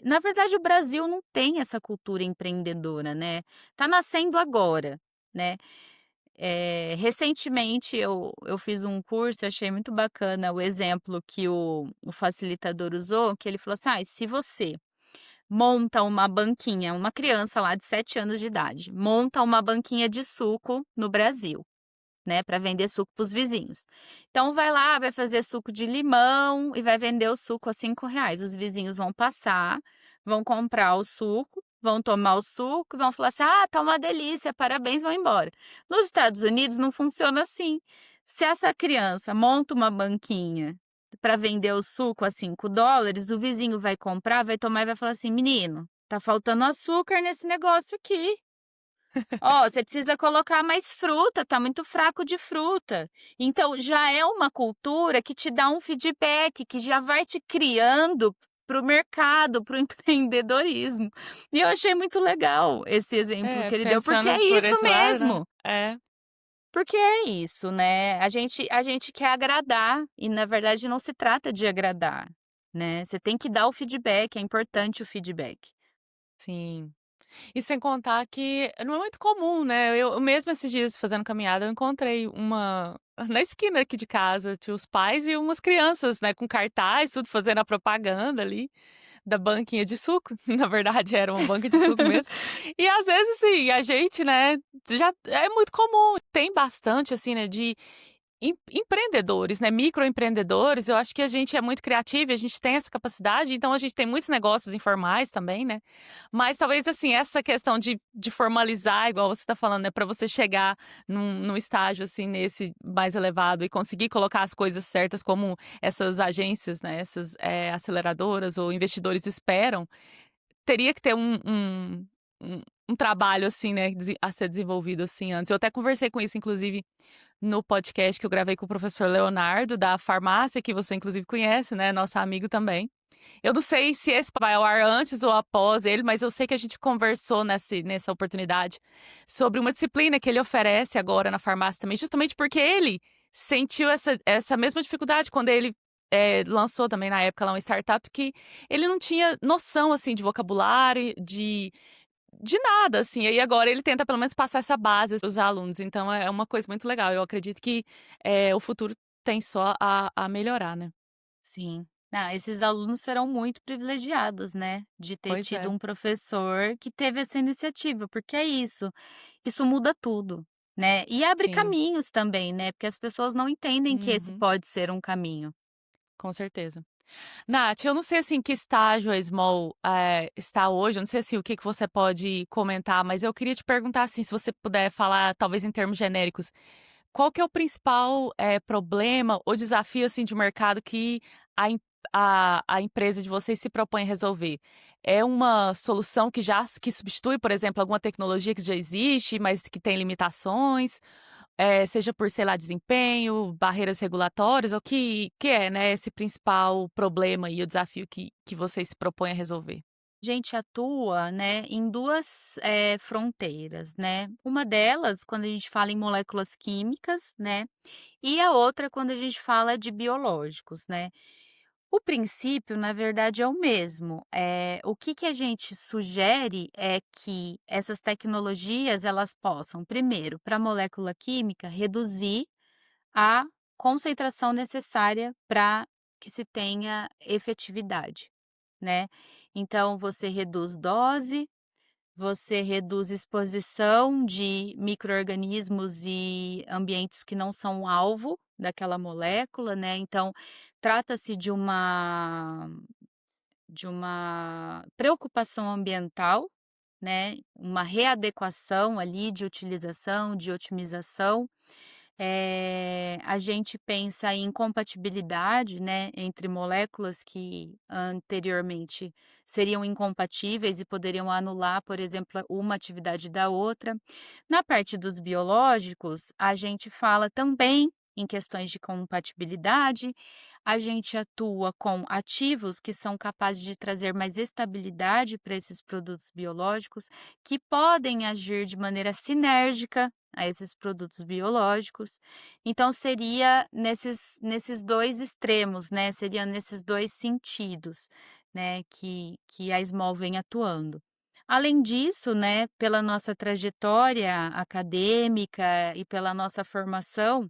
na verdade o Brasil não tem essa cultura empreendedora, né, tá nascendo agora, né. Recentemente eu fiz um curso e achei muito bacana o exemplo que o facilitador usou, que ele falou assim: "Ai, se você monta uma banquinha", uma criança lá de 7 anos de idade, monta uma banquinha de suco no Brasil, né, para vender suco para os vizinhos. Então vai lá, vai fazer suco de limão e vai vender o suco a R$ 5. Os vizinhos vão passar, vão comprar o suco, vão tomar o suco e vão falar assim: "Ah, tá uma delícia, parabéns", vão embora. Nos Estados Unidos não funciona assim. Se essa criança monta uma banquinha para vender o suco a US$ 5, o vizinho vai comprar, vai tomar e vai falar assim: "Menino, tá faltando açúcar nesse negócio aqui. Ó, você precisa colocar mais fruta, tá muito fraco de fruta". Então já é uma cultura que te dá um feedback, que já vai te criando para o mercado, para o empreendedorismo. E eu achei muito legal esse exemplo É, que ele deu, porque pensando é por isso esse lado, né. mesmo, É, porque é isso, né, a gente quer agradar e na verdade não se trata de agradar, né, você tem que dar o feedback, é importante o feedback. sim. E sem contar que não é muito comum, né, eu mesmo esses dias fazendo caminhada, eu encontrei uma na esquina aqui de casa, tinha os pais e umas crianças, né, com cartaz, tudo fazendo a propaganda ali, da banquinha de suco, na verdade era uma banca de suco mesmo. E às vezes, assim, a gente, né, já é muito comum, tem bastante, assim, né, de empreendedores, né, microempreendedores, eu acho que a gente é muito criativo e a gente tem essa capacidade, então a gente tem muitos negócios informais também, né, mas talvez, assim, essa questão de formalizar, igual você está falando, né, para você chegar num estágio, assim, nesse mais elevado e conseguir colocar as coisas certas como essas agências, né, essas, aceleradoras ou investidores esperam, teria que ter um um trabalho, assim, né, a ser desenvolvido, assim, antes. Eu até conversei com isso, inclusive, no podcast que eu gravei com o professor Leonardo, da farmácia, que você inclusive conhece, né, nosso amigo também. Eu não sei se esse vai ao ar antes ou após ele, mas eu sei que a gente conversou nessa oportunidade sobre uma disciplina que ele oferece agora na farmácia também, justamente porque ele sentiu essa mesma dificuldade quando ele lançou também na época lá uma startup que ele não tinha noção assim de vocabulário, de nada, assim, aí agora ele tenta pelo menos passar essa base para os alunos, então é uma coisa muito legal, eu acredito que, o futuro tem só a melhorar, né. Sim. Ah, esses alunos serão muito privilegiados, né, de ter Pois tido é. um professor que teve essa iniciativa, porque é isso, isso muda tudo, né, e abre Sim. caminhos também, né, porque as pessoas não entendem que esse Uhum. pode ser um caminho. Com certeza. Nath, eu não sei, assim, que estágio a Small, está hoje, eu não sei, assim, o que que você pode comentar, mas eu queria te perguntar, assim, se você puder falar, talvez em termos genéricos, qual que é o principal, problema ou desafio, assim, de mercado que a em a empresa de vocês se propõe a resolver? É uma solução que substitui, por exemplo, alguma tecnologia que já existe, mas que tem limitações? Seja por, sei lá, desempenho, barreiras regulatórias, ou que é, né, esse principal problema e o desafio que vocês se propõem a resolver? A gente atua, né, em 2 fronteiras, né, uma delas quando a gente fala em moléculas químicas, né, e a outra quando a gente fala de biológicos, né. O princípio, na verdade, é o mesmo. O que que a gente sugere é que essas tecnologias, elas possam, primeiro, para a molécula química, reduzir a concentração necessária para que se tenha efetividade, né. Então você reduz dose, você reduz exposição de micro-organismos e ambientes que não são alvo daquela molécula, né, então trata-se de uma preocupação ambiental, né, uma readequação ali de utilização, de otimização. A gente pensa em compatibilidade, né, entre moléculas que anteriormente seriam incompatíveis e poderiam anular, por exemplo, uma atividade da outra. Na parte dos biológicos, a gente fala também em questões de compatibilidade, a gente atua com ativos que são capazes de trazer mais estabilidade para esses produtos biológicos, que podem agir de maneira sinérgica a esses produtos biológicos. Então seria nesses 2 extremos, né, seria nesses 2 sentidos, né, que a Smol vem atuando. Além disso, né, pela nossa trajetória acadêmica e pela nossa formação,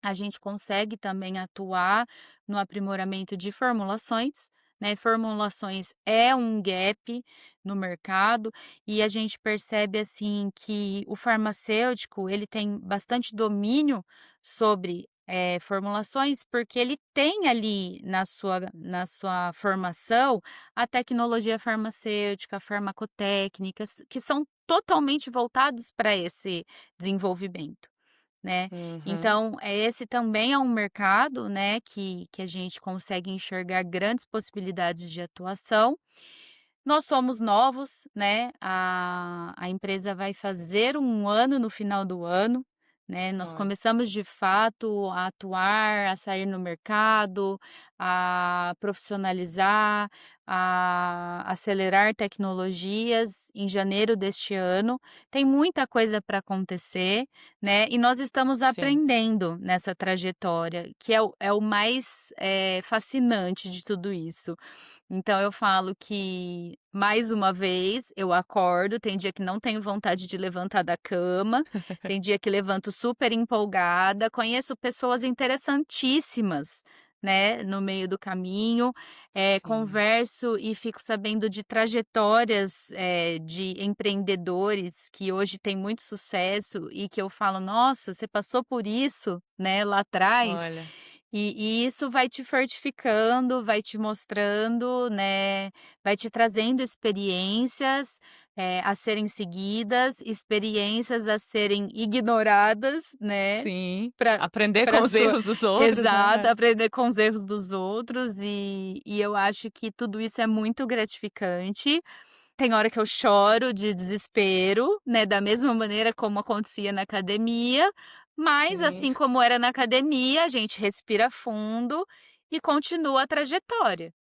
a gente consegue também atuar no aprimoramento de formulações, né, formulações é um gap no mercado, e a gente percebe, assim, que o farmacêutico, ele tem bastante domínio sobre, formulações, porque ele tem ali na sua formação a tecnologia farmacêutica, farmacotécnicas, que são totalmente voltados para esse desenvolvimento, né. Uhum. Então, esse também é um mercado, né, que a gente consegue enxergar grandes possibilidades de atuação. Nós somos novos, né, a empresa vai fazer um ano no final do ano, né, nós Olha, começamos de fato a atuar, a sair no mercado, a profissionalizar, a acelerar tecnologias em janeiro deste ano. Tem muita coisa para acontecer, né, e nós estamos sim. aprendendo nessa trajetória, que é o mais, fascinante de tudo isso. Então eu falo que, mais uma vez, eu acordo, tem dia que não tenho vontade de levantar da cama, tem dia que levanto super empolgada, conheço pessoas interessantíssimas, né, no meio do caminho, Sim. converso e fico sabendo de trajetórias, de empreendedores que hoje têm muito sucesso e que eu falo: "Nossa, você passou por isso, né, lá atrás". Olha, E isso vai te fortificando, vai te mostrando, né, vai te trazendo experiências, a serem seguidas, experiências a serem ignoradas, né, sim. para Aprender com para os sua erros dos outros, exato, né. aprender com os erros dos outros, e eu acho que tudo isso é muito gratificante. Tem hora que eu choro de desespero, né, da mesma maneira como acontecia na academia, mas Sim, assim como era na academia, a gente respira fundo e continua a trajetória.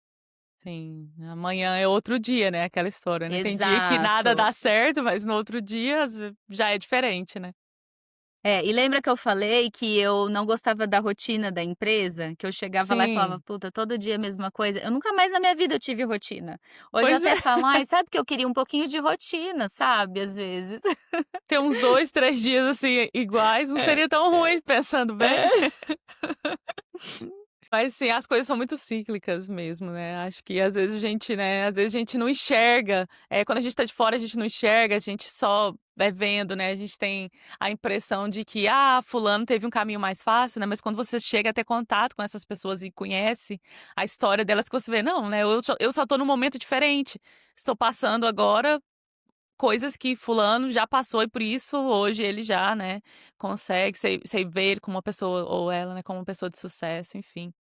sim. Amanhã é outro dia, né, aquela história, né. Tem dia que nada Exato. dá certo, mas no outro dia já é diferente, né. E lembra que eu falei que eu não gostava da rotina da empresa? Que eu chegava lá e falava: Sim, "Puta, todo dia a mesma coisa". Eu nunca mais na minha vida eu tive rotina. Hoje eu pois é. até falo: "Ai, sabe que eu queria um pouquinho de rotina", sabe, às vezes. Ter uns 2, 3 dias, assim, iguais não É, seria tão ruim, pensando bem. é. Mas sim, as coisas são muito cíclicas mesmo, né, acho que às vezes a gente, né, às vezes a gente não enxerga, quando a gente tá de fora a gente não enxerga, a gente só vai vendo, né, a gente tem a impressão de que: "Ah, fulano teve um caminho mais fácil", né, mas quando você chega a ter contato com essas pessoas e conhece a história delas que você vê: "Não, né, eu só tô num momento diferente, estou passando agora coisas que fulano já passou e por isso hoje ele já, né, consegue, sei ver ele como uma pessoa ou ela, né, como uma pessoa de sucesso", enfim.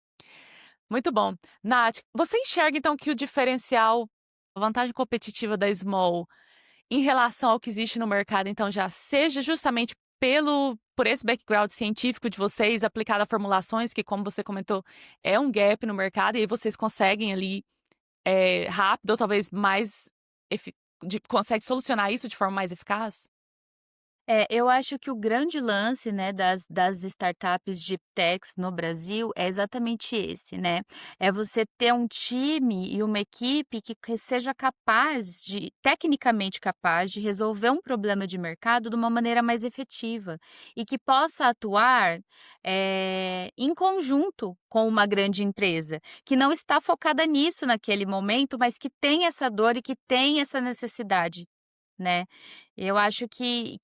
Muito bom. Nath, você enxerga então que o diferencial, a vantagem competitiva da Small em relação ao que existe no mercado, então já seja justamente por esse background científico de vocês aplicado a formulações que, como você comentou, é um gap no mercado e aí vocês conseguem ali, rápido ou talvez mais consegue solucionar isso de forma mais eficaz? É, eu acho que o grande lance, né, das startups de techs no Brasil é exatamente esse, né, é você ter um time e uma equipe que seja capaz de tecnicamente capaz de resolver um problema de mercado de uma maneira mais efetiva e que possa atuar, em conjunto com uma grande empresa, que não está focada nisso naquele momento, mas que tem essa dor e que tem essa necessidade, né. Eu acho que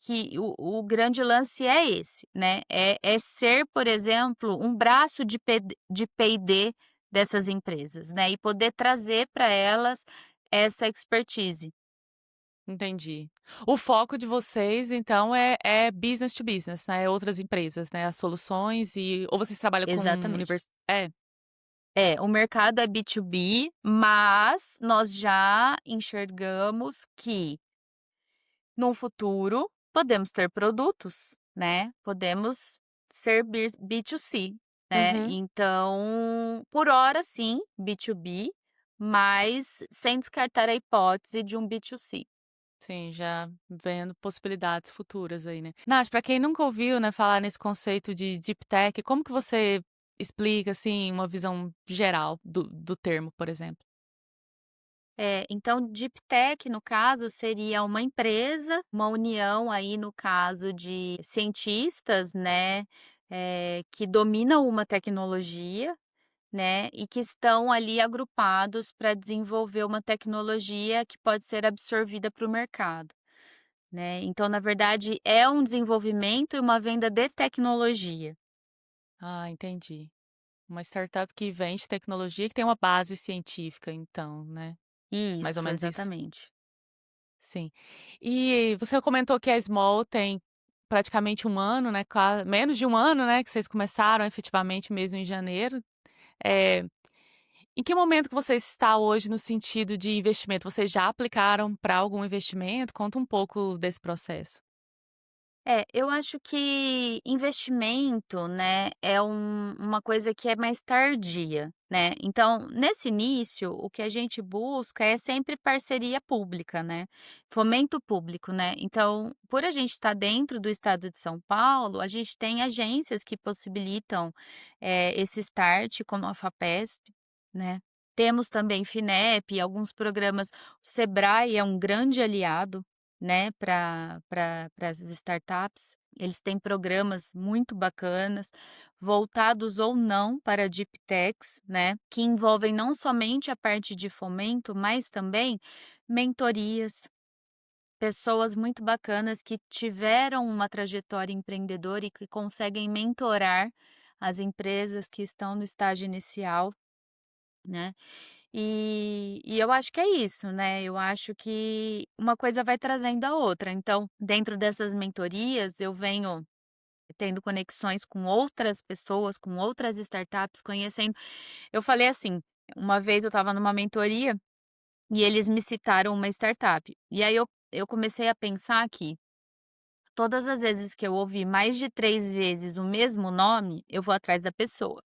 o grande lance é esse, né, é ser, por exemplo, um braço de P&D dessas empresas, né, e poder trazer para elas essa expertise. Entendi. O foco de vocês então é business to business, né, outras empresas, né, as soluções ou vocês trabalham com Exatamente. univers é. É, o mercado é B2B, mas nós já enxergamos que num futuro, podemos ter produtos, né, podemos ser B2C, né, Uhum. então, por hora sim, B2B, mas sem descartar a hipótese de um B2C. Sim, já vendo possibilidades futuras aí, né. Nath, pra quem nunca ouviu, né, falar nesse conceito de deep tech, como que você explica, assim, uma visão geral do termo, por exemplo? Então Deep Tech, no caso, seria uma empresa, uma união aí, no caso, de cientistas, né, que dominam uma tecnologia, né, e que estão ali agrupados para desenvolver uma tecnologia que pode ser absorvida para o mercado, né. Então, na verdade, é um desenvolvimento e uma venda de tecnologia. Ah, entendi. Uma startup que vende tecnologia que tem uma base científica então, né, mais ou Isso, menos isso? exatamente. Sim. E você comentou que a Small tem praticamente um ano, né, menos de um ano, né, que vocês começaram efetivamente mesmo em janeiro. Eh, Em que momento que você está hoje no sentido de investimento? Vocês já aplicaram para algum investimento? Conta um pouco desse processo. Eu acho que investimento, né, é uma coisa que é mais tardia, né. Então, nesse início, o que a gente busca é sempre parceria pública, né, fomento público, né. Então, por a gente estar dentro do estado de São Paulo, a gente tem agências que possibilitam, esse start, como a FAPESP, né. Temos também Finep, alguns programas, o Sebrae é um grande aliado, né, para as startups. Eles têm programas muito bacanas, voltados ou não para deep techs, né, que envolvem não somente a parte de fomento, mas também mentorias, pessoas muito bacanas que tiveram uma trajetória empreendedora e que conseguem mentorar as empresas que estão no estágio inicial, né. E eu acho que é isso, né, eu acho que uma coisa vai trazendo a outra, então, dentro dessas mentorias, eu venho tendo conexões com outras pessoas, com outras startups, conhecendo, eu falei assim, uma vez eu estava numa mentoria e eles me citaram uma startup, e aí eu comecei a pensar que todas as vezes que eu ouvi mais de 3 vezes o mesmo nome, eu vou atrás da pessoa.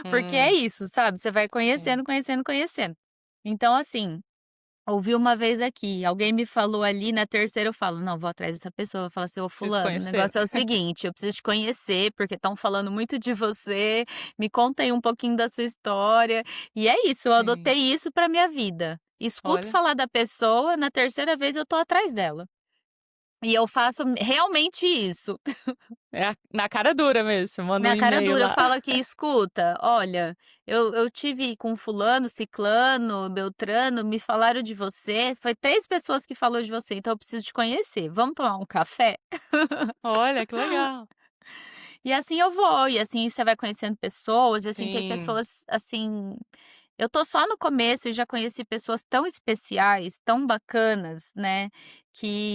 Porque é Hum, isso, sabe, você vai sim. conhecendo, conhecendo, conhecendo. Então, assim, ouvi uma vez aqui, alguém me falou ali, na terceira eu falo: "Não, vou atrás dessa pessoa", eu falo assim: "Ô Preciso fulano, o conhecer. negócio é o seguinte, eu preciso te conhecer, porque estão falando muito de você, me conta aí um pouquinho da sua história". E é isso, eu Sim. adotei isso pra minha vida. Escuto Olha. falar da pessoa, na terceira vez eu tô atrás dela. E eu faço realmente isso. É na cara dura mesmo, manda um Na cara e-mail dura, eu lá. falo aqui: "Escuta, olha, eu tive com fulano, ciclano, beltrano, me falaram de você, foi 3 pessoas que falou de você, então eu preciso te conhecer, vamos tomar um café?". Olha, que legal. E assim eu vou, e assim você vai conhecendo pessoas, e assim tem Sim, pessoas, assim, eu tô só no começo e já conheci pessoas tão especiais, tão bacanas, né,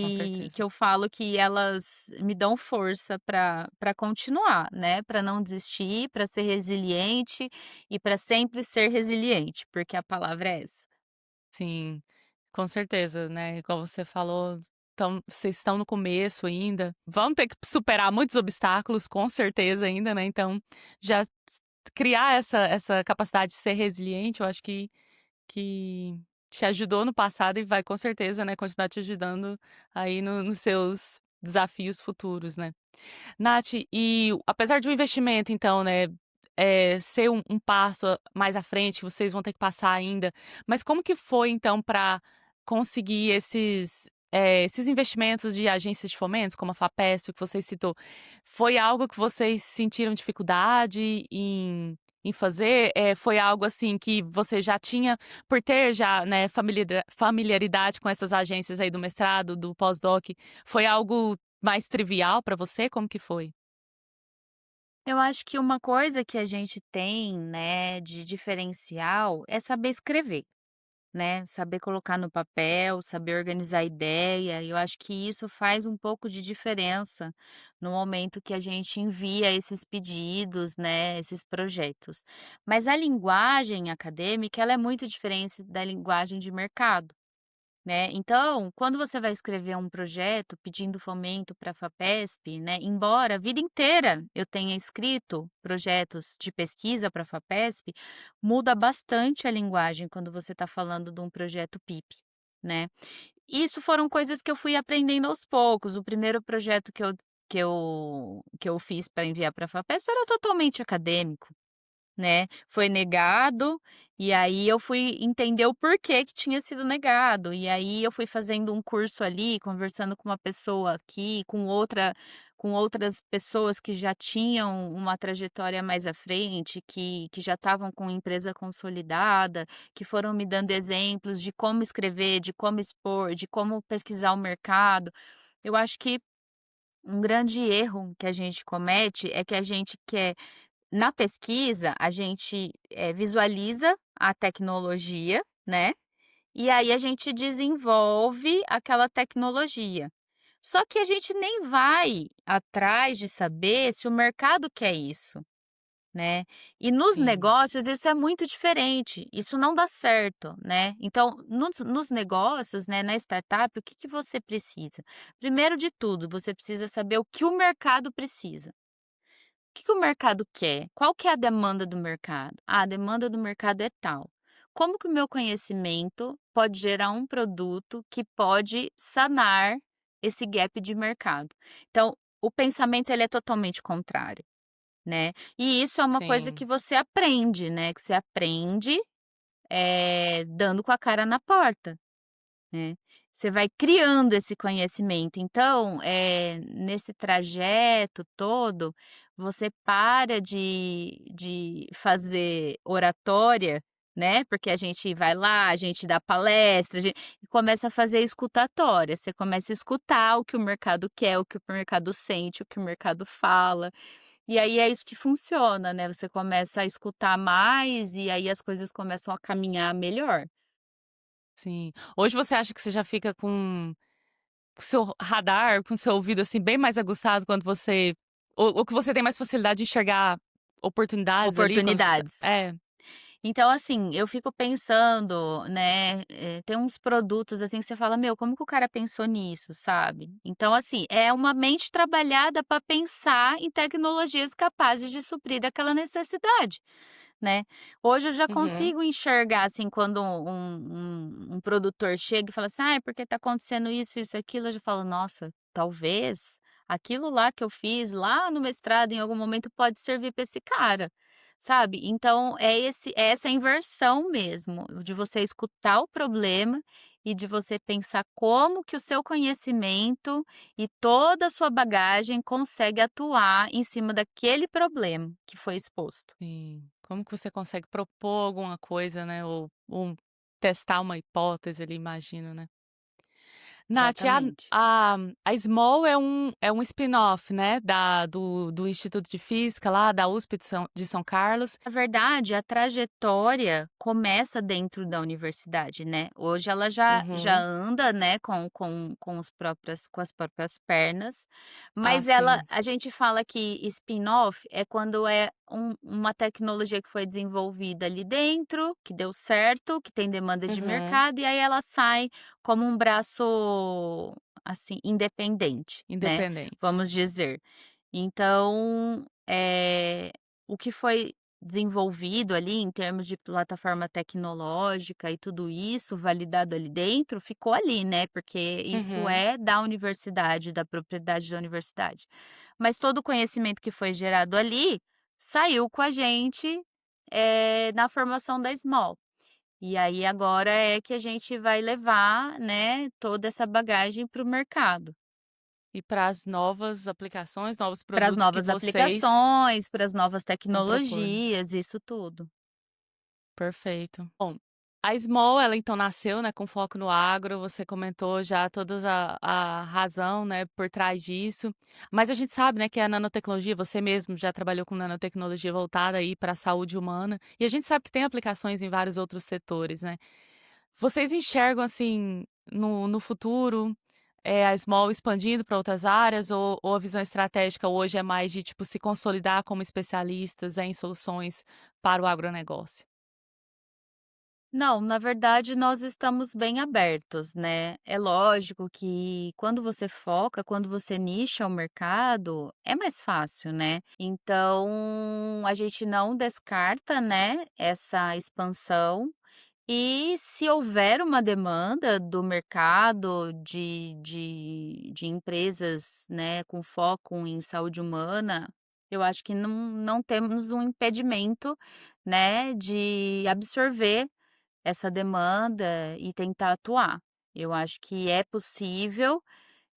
com que certeza. eu falo que elas me dão força para continuar, né, para não desistir, para ser resiliente e para sempre ser resiliente, porque a palavra é essa. Sim, com certeza, né, igual você falou, vocês estão no começo ainda, vão ter que superar muitos obstáculos, com certeza ainda, né, então já criar essa capacidade de ser resiliente, eu acho que te ajudou no passado e vai com certeza, né, continuar te ajudando aí nos seus desafios futuros, né. Nath, e apesar de um investimento então, né, ser um passo mais à frente, vocês vão ter que passar ainda, mas como que foi então para conseguir esses investimentos de agências de fomentos, como a Fapesp que você citou? Foi algo que vocês sentiram dificuldade em fazer? Foi algo assim que você já tinha por ter já, né, familiaridade com essas agências aí do mestrado, do pós-doc, foi algo mais trivial pra você? Como que foi? Eu acho que uma coisa que a gente tem, né, de diferencial é saber escrever. Né, saber colocar no papel, saber organizar a ideia, eu acho que isso faz um pouco de diferença no momento que a gente envia esses pedidos, né, esses projetos. Mas a linguagem acadêmica, ela é muito diferente da linguagem de mercado. Né, então, quando você vai escrever um projeto pedindo fomento para a Fapesp, né, embora a vida inteira eu tenha escrito projetos de pesquisa para a Fapesp, muda bastante a linguagem quando você está falando de um projeto PIP, né. Isso foram coisas que eu fui aprendendo aos poucos, o primeiro projeto que eu fiz para enviar para a Fapesp era totalmente acadêmico. Né, foi negado, e aí eu fui entender o porquê que tinha sido negado, e aí eu fui fazendo um curso ali, conversando com uma pessoa aqui, com outras pessoas que já tinham uma trajetória mais à frente, que já estavam com empresa consolidada, que foram me dando exemplos de como escrever, de como expor, de como pesquisar o mercado. Eu acho que um grande erro que a gente comete é que a gente quer na pesquisa, a gente, visualiza a tecnologia, né, e aí a gente desenvolve aquela tecnologia. Só que a gente nem vai atrás de saber se o mercado quer isso, né. E nos Sim, negócios isso é muito diferente, isso não dá certo, né. Então, nos negócios, né, na startup, o que que você precisa? Primeiro de tudo, você precisa saber o que o mercado precisa. Que o mercado quer? Qual que é a demanda do mercado? Ah, a demanda do mercado é tal. Como que o meu conhecimento pode gerar um produto que pode sanar esse gap de mercado? Então, o pensamento ele é totalmente contrário, né? E isso é uma coisa que sim, você aprende, né? Que você aprende dando com a cara na porta. Né. Você vai criando esse conhecimento, então, nesse trajeto todo, você para de fazer oratória, né, porque a gente vai lá, a gente dá palestra, e começa a fazer escutatória, você começa a escutar o que o mercado quer, o que o mercado sente, o que o mercado fala, e aí é isso que funciona, né, você começa a escutar mais, e aí as coisas começam a caminhar melhor. sim. Hoje você acha que você já fica com o seu radar, com o seu ouvido, assim, bem mais aguçado quando você ou que você tem mais facilidade de enxergar oportunidades ali quando você Oportunidades. é, Então, assim, eu fico pensando, né, tem uns produtos, assim, que você fala: "Meu, como que o cara pensou nisso?", sabe. Então, assim, é uma mente trabalhada para pensar em tecnologias capazes de suprir aquela necessidade, né. Hoje eu já uhum, consigo enxergar, assim, quando um produtor chega e fala assim: "Ai, porque tá acontecendo isso, isso, aquilo", eu já falo: "Nossa, talvez aquilo lá que eu fiz lá no mestrado, em algum momento, pode servir para esse cara". Sabe, então é essa inversão mesmo, de você escutar o problema e de você pensar como que o seu conhecimento e toda a sua bagagem consegue atuar em cima daquele problema que foi exposto. Sim. Como que você consegue propor alguma coisa, né, ou testar uma hipótese ali, imagino, né. Nath, Exatamente. a Small é um spin-off, né, do Instituto de Física lá da USP de São Carlos. Na verdade, a trajetória começa dentro da universidade, né. Hoje ela já Uhum. anda, né, com as próprias pernas, Ah, mas ela sim. a gente fala que spin-off é quando é uma tecnologia que foi desenvolvida ali dentro, que deu certo, que tem demanda de Uhum. mercado, e aí ela sai como um braço, assim, independente, né, Independente. vamos dizer. Então, o que foi desenvolvido ali em termos de plataforma tecnológica e tudo isso validado ali dentro, ficou ali, né, porque isso Uhum. é da universidade, da propriedade da universidade. Mas todo o conhecimento que foi gerado ali, saiu com a gente, na formação da Small. E aí agora é que a gente vai levar, né, toda essa bagagem para o mercado. E para as novas aplicações, novos Para as produtos que novas vocês aplicações, para as novas estão propondo. tecnologias, isso tudo. Perfeito. Bom, a Small, ela então nasceu, né, com foco no agro, você comentou já toda a razão, né, por trás disso, mas a gente sabe, né, que a nanotecnologia, você mesmo já trabalhou com nanotecnologia voltada aí para a saúde humana, e a gente sabe que tem aplicações em vários outros setores, né. Vocês enxergam, assim, no futuro, a Small expandindo para outras áreas ou a visão estratégica hoje é mais de, tipo, se consolidar como especialistas em soluções para o agronegócio? Não, na verdade nós estamos bem abertos, né. É lógico que quando você foca, quando você nicha o mercado, é mais fácil, né. Então, a gente não descarta, né, essa expansão. E se houver uma demanda do mercado de empresas, né, com foco em saúde humana, eu acho que não temos um impedimento, né, de absorver essa demanda e tentar atuar. Eu acho que é possível,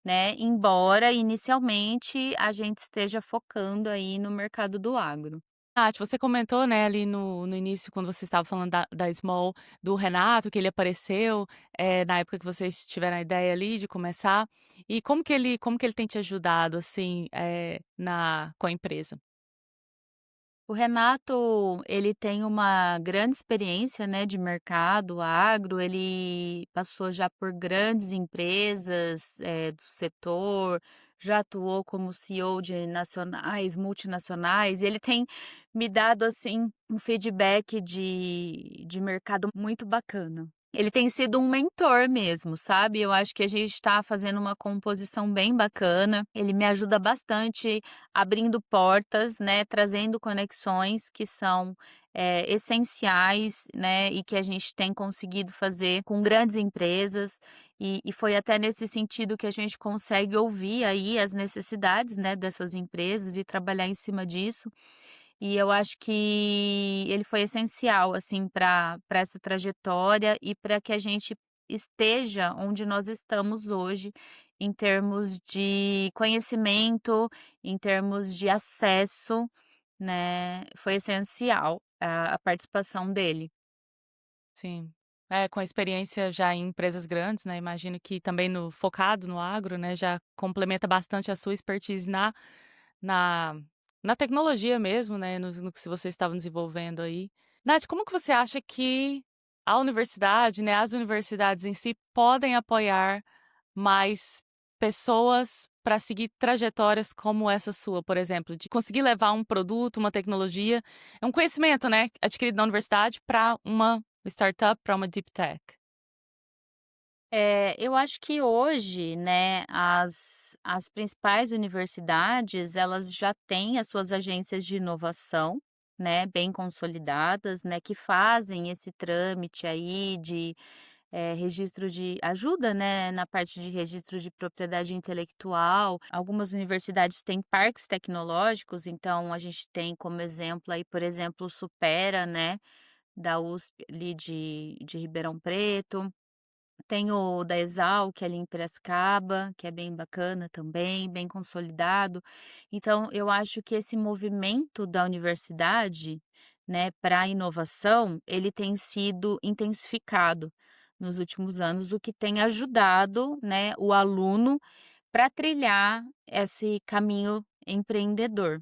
né, embora inicialmente a gente esteja focando aí no mercado do agro. Nath, você comentou, né, ali no início, quando você estava falando da Small, do Renato, que ele apareceu, na época que vocês tiveram a ideia ali de começar, e como que ele tem te ajudado, assim, com a empresa? O Renato, ele tem uma grande experiência, né, de mercado agro, ele passou já por grandes empresas, do setor, já atuou como CEO de nacionais, multinacionais, e ele tem me dado, assim, um feedback de mercado muito bacana. Ele tem sido um mentor mesmo, sabe, eu acho que a gente está fazendo uma composição bem bacana, ele me ajuda bastante abrindo portas, né, trazendo conexões que são, essenciais, né, e que a gente tem conseguido fazer com grandes empresas, e foi até nesse sentido que a gente consegue ouvir aí as necessidades, né, dessas empresas e trabalhar em cima disso. E eu acho que ele foi essencial, assim, para essa trajetória e para que a gente esteja onde nós estamos hoje, em termos de conhecimento, em termos de acesso, né, foi essencial a participação dele. Sim. É, com a experiência já em empresas grandes, né, imagino que também focado no agro, né, já complementa bastante a sua expertise na na tecnologia mesmo, né, no que vocês estavam desenvolvendo aí. Nath, como que você acha que a universidade, né, as universidades em si podem apoiar mais pessoas para seguir trajetórias como essa sua, por exemplo, de conseguir levar um produto, uma tecnologia, é um conhecimento, né, adquirido na universidade para uma startup, para uma deep tech? Eu acho que hoje, né, as principais universidades, elas já têm as suas agências de inovação, né, bem consolidadas, né, que fazem esse trâmite aí de, registro de ajuda, né, na parte de registro de propriedade intelectual. Algumas universidades têm parques tecnológicos, então a gente tem como exemplo aí, por exemplo, o Supera, né, da USP ali de Ribeirão Preto. Tem o da Exalc ali em Piracicaba, que é bem bacana também, bem consolidado. Então eu acho que esse movimento da universidade, né, para a inovação, ele tem sido intensificado nos últimos anos, o que tem ajudado, né, o aluno para trilhar esse caminho empreendedor.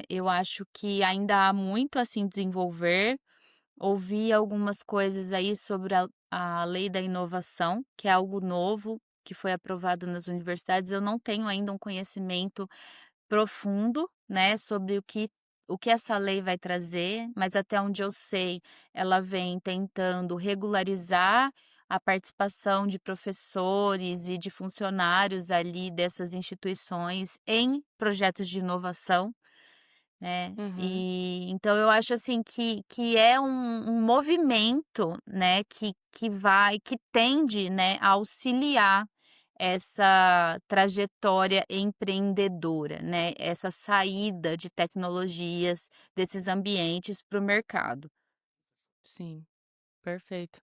Eu acho que ainda há muito a se desenvolver. Ouvi algumas coisas aí sobre a lei da inovação, que é algo novo, que foi aprovado nas universidades. Eu não tenho ainda um conhecimento profundo, né, sobre o que essa lei vai trazer, mas até onde eu sei, ela vem tentando regularizar a participação de professores e de funcionários ali dessas instituições em projetos de inovação. Uhum. E então eu acho assim que é um movimento, né, que tende, né, a auxiliar essa trajetória empreendedora, né, essa saída de tecnologias desses ambientes para o mercado. Sim, perfeito.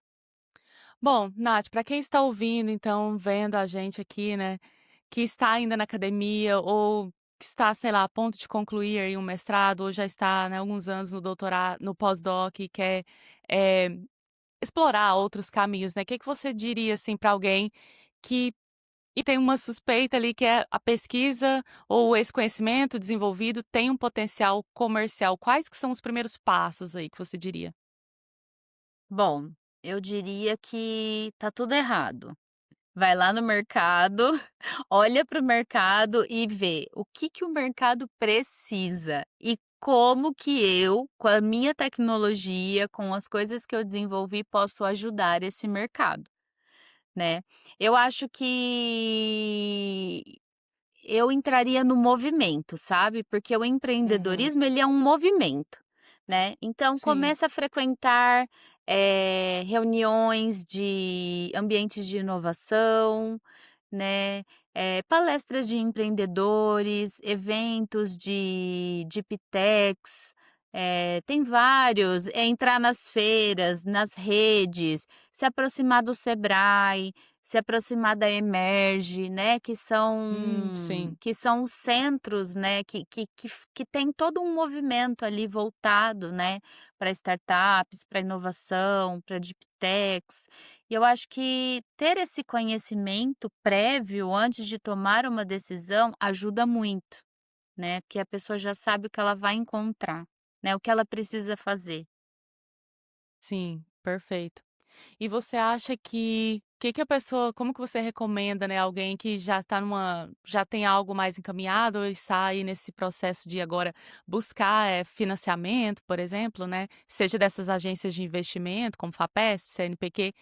Bom, Nath, para quem está ouvindo, então, vendo a gente aqui, né, que está ainda na academia ou que está, sei lá, a ponto de concluir aí um mestrado ou já está, né, alguns anos no doutorado, no pós-doc e quer, eh, explorar outros caminhos, né, o que que você diria, assim, para alguém que tem uma suspeita ali que é a pesquisa ou esse conhecimento desenvolvido tem um potencial comercial? Quais que são os primeiros passos aí que você diria? Bom, eu diria que tá tudo errado. Vai lá no mercado, olha para o mercado e vê o que que o mercado precisa e como que eu, com a minha tecnologia, com as coisas que eu desenvolvi, posso ajudar esse mercado, né. Eu acho que eu entraria no movimento, sabe, porque o Uhum. empreendedorismo ele é um movimento, né, então Sim. começa a frequentar, reuniões de ambientes de inovação, né, palestras de empreendedores, eventos de Deep Techs, tem vários, entrar nas feiras, nas redes, se aproximar do Sebrae, se aproximar da Emerge, né, Sim. que são os centros, né, que tem todo um movimento ali voltado, né, para startups, para inovação, para Deep Techs. E eu acho que ter esse conhecimento prévio antes de tomar uma decisão ajuda muito, né, porque a pessoa já sabe o que ela vai encontrar, né, o que ela precisa fazer. Sim, perfeito. E você acha que a pessoa como que você recomenda, né, alguém que já tem algo mais encaminhado e está aí nesse processo de agora buscar, financiamento, por exemplo, né, seja dessas agências de investimento como Fapesp, CNPq,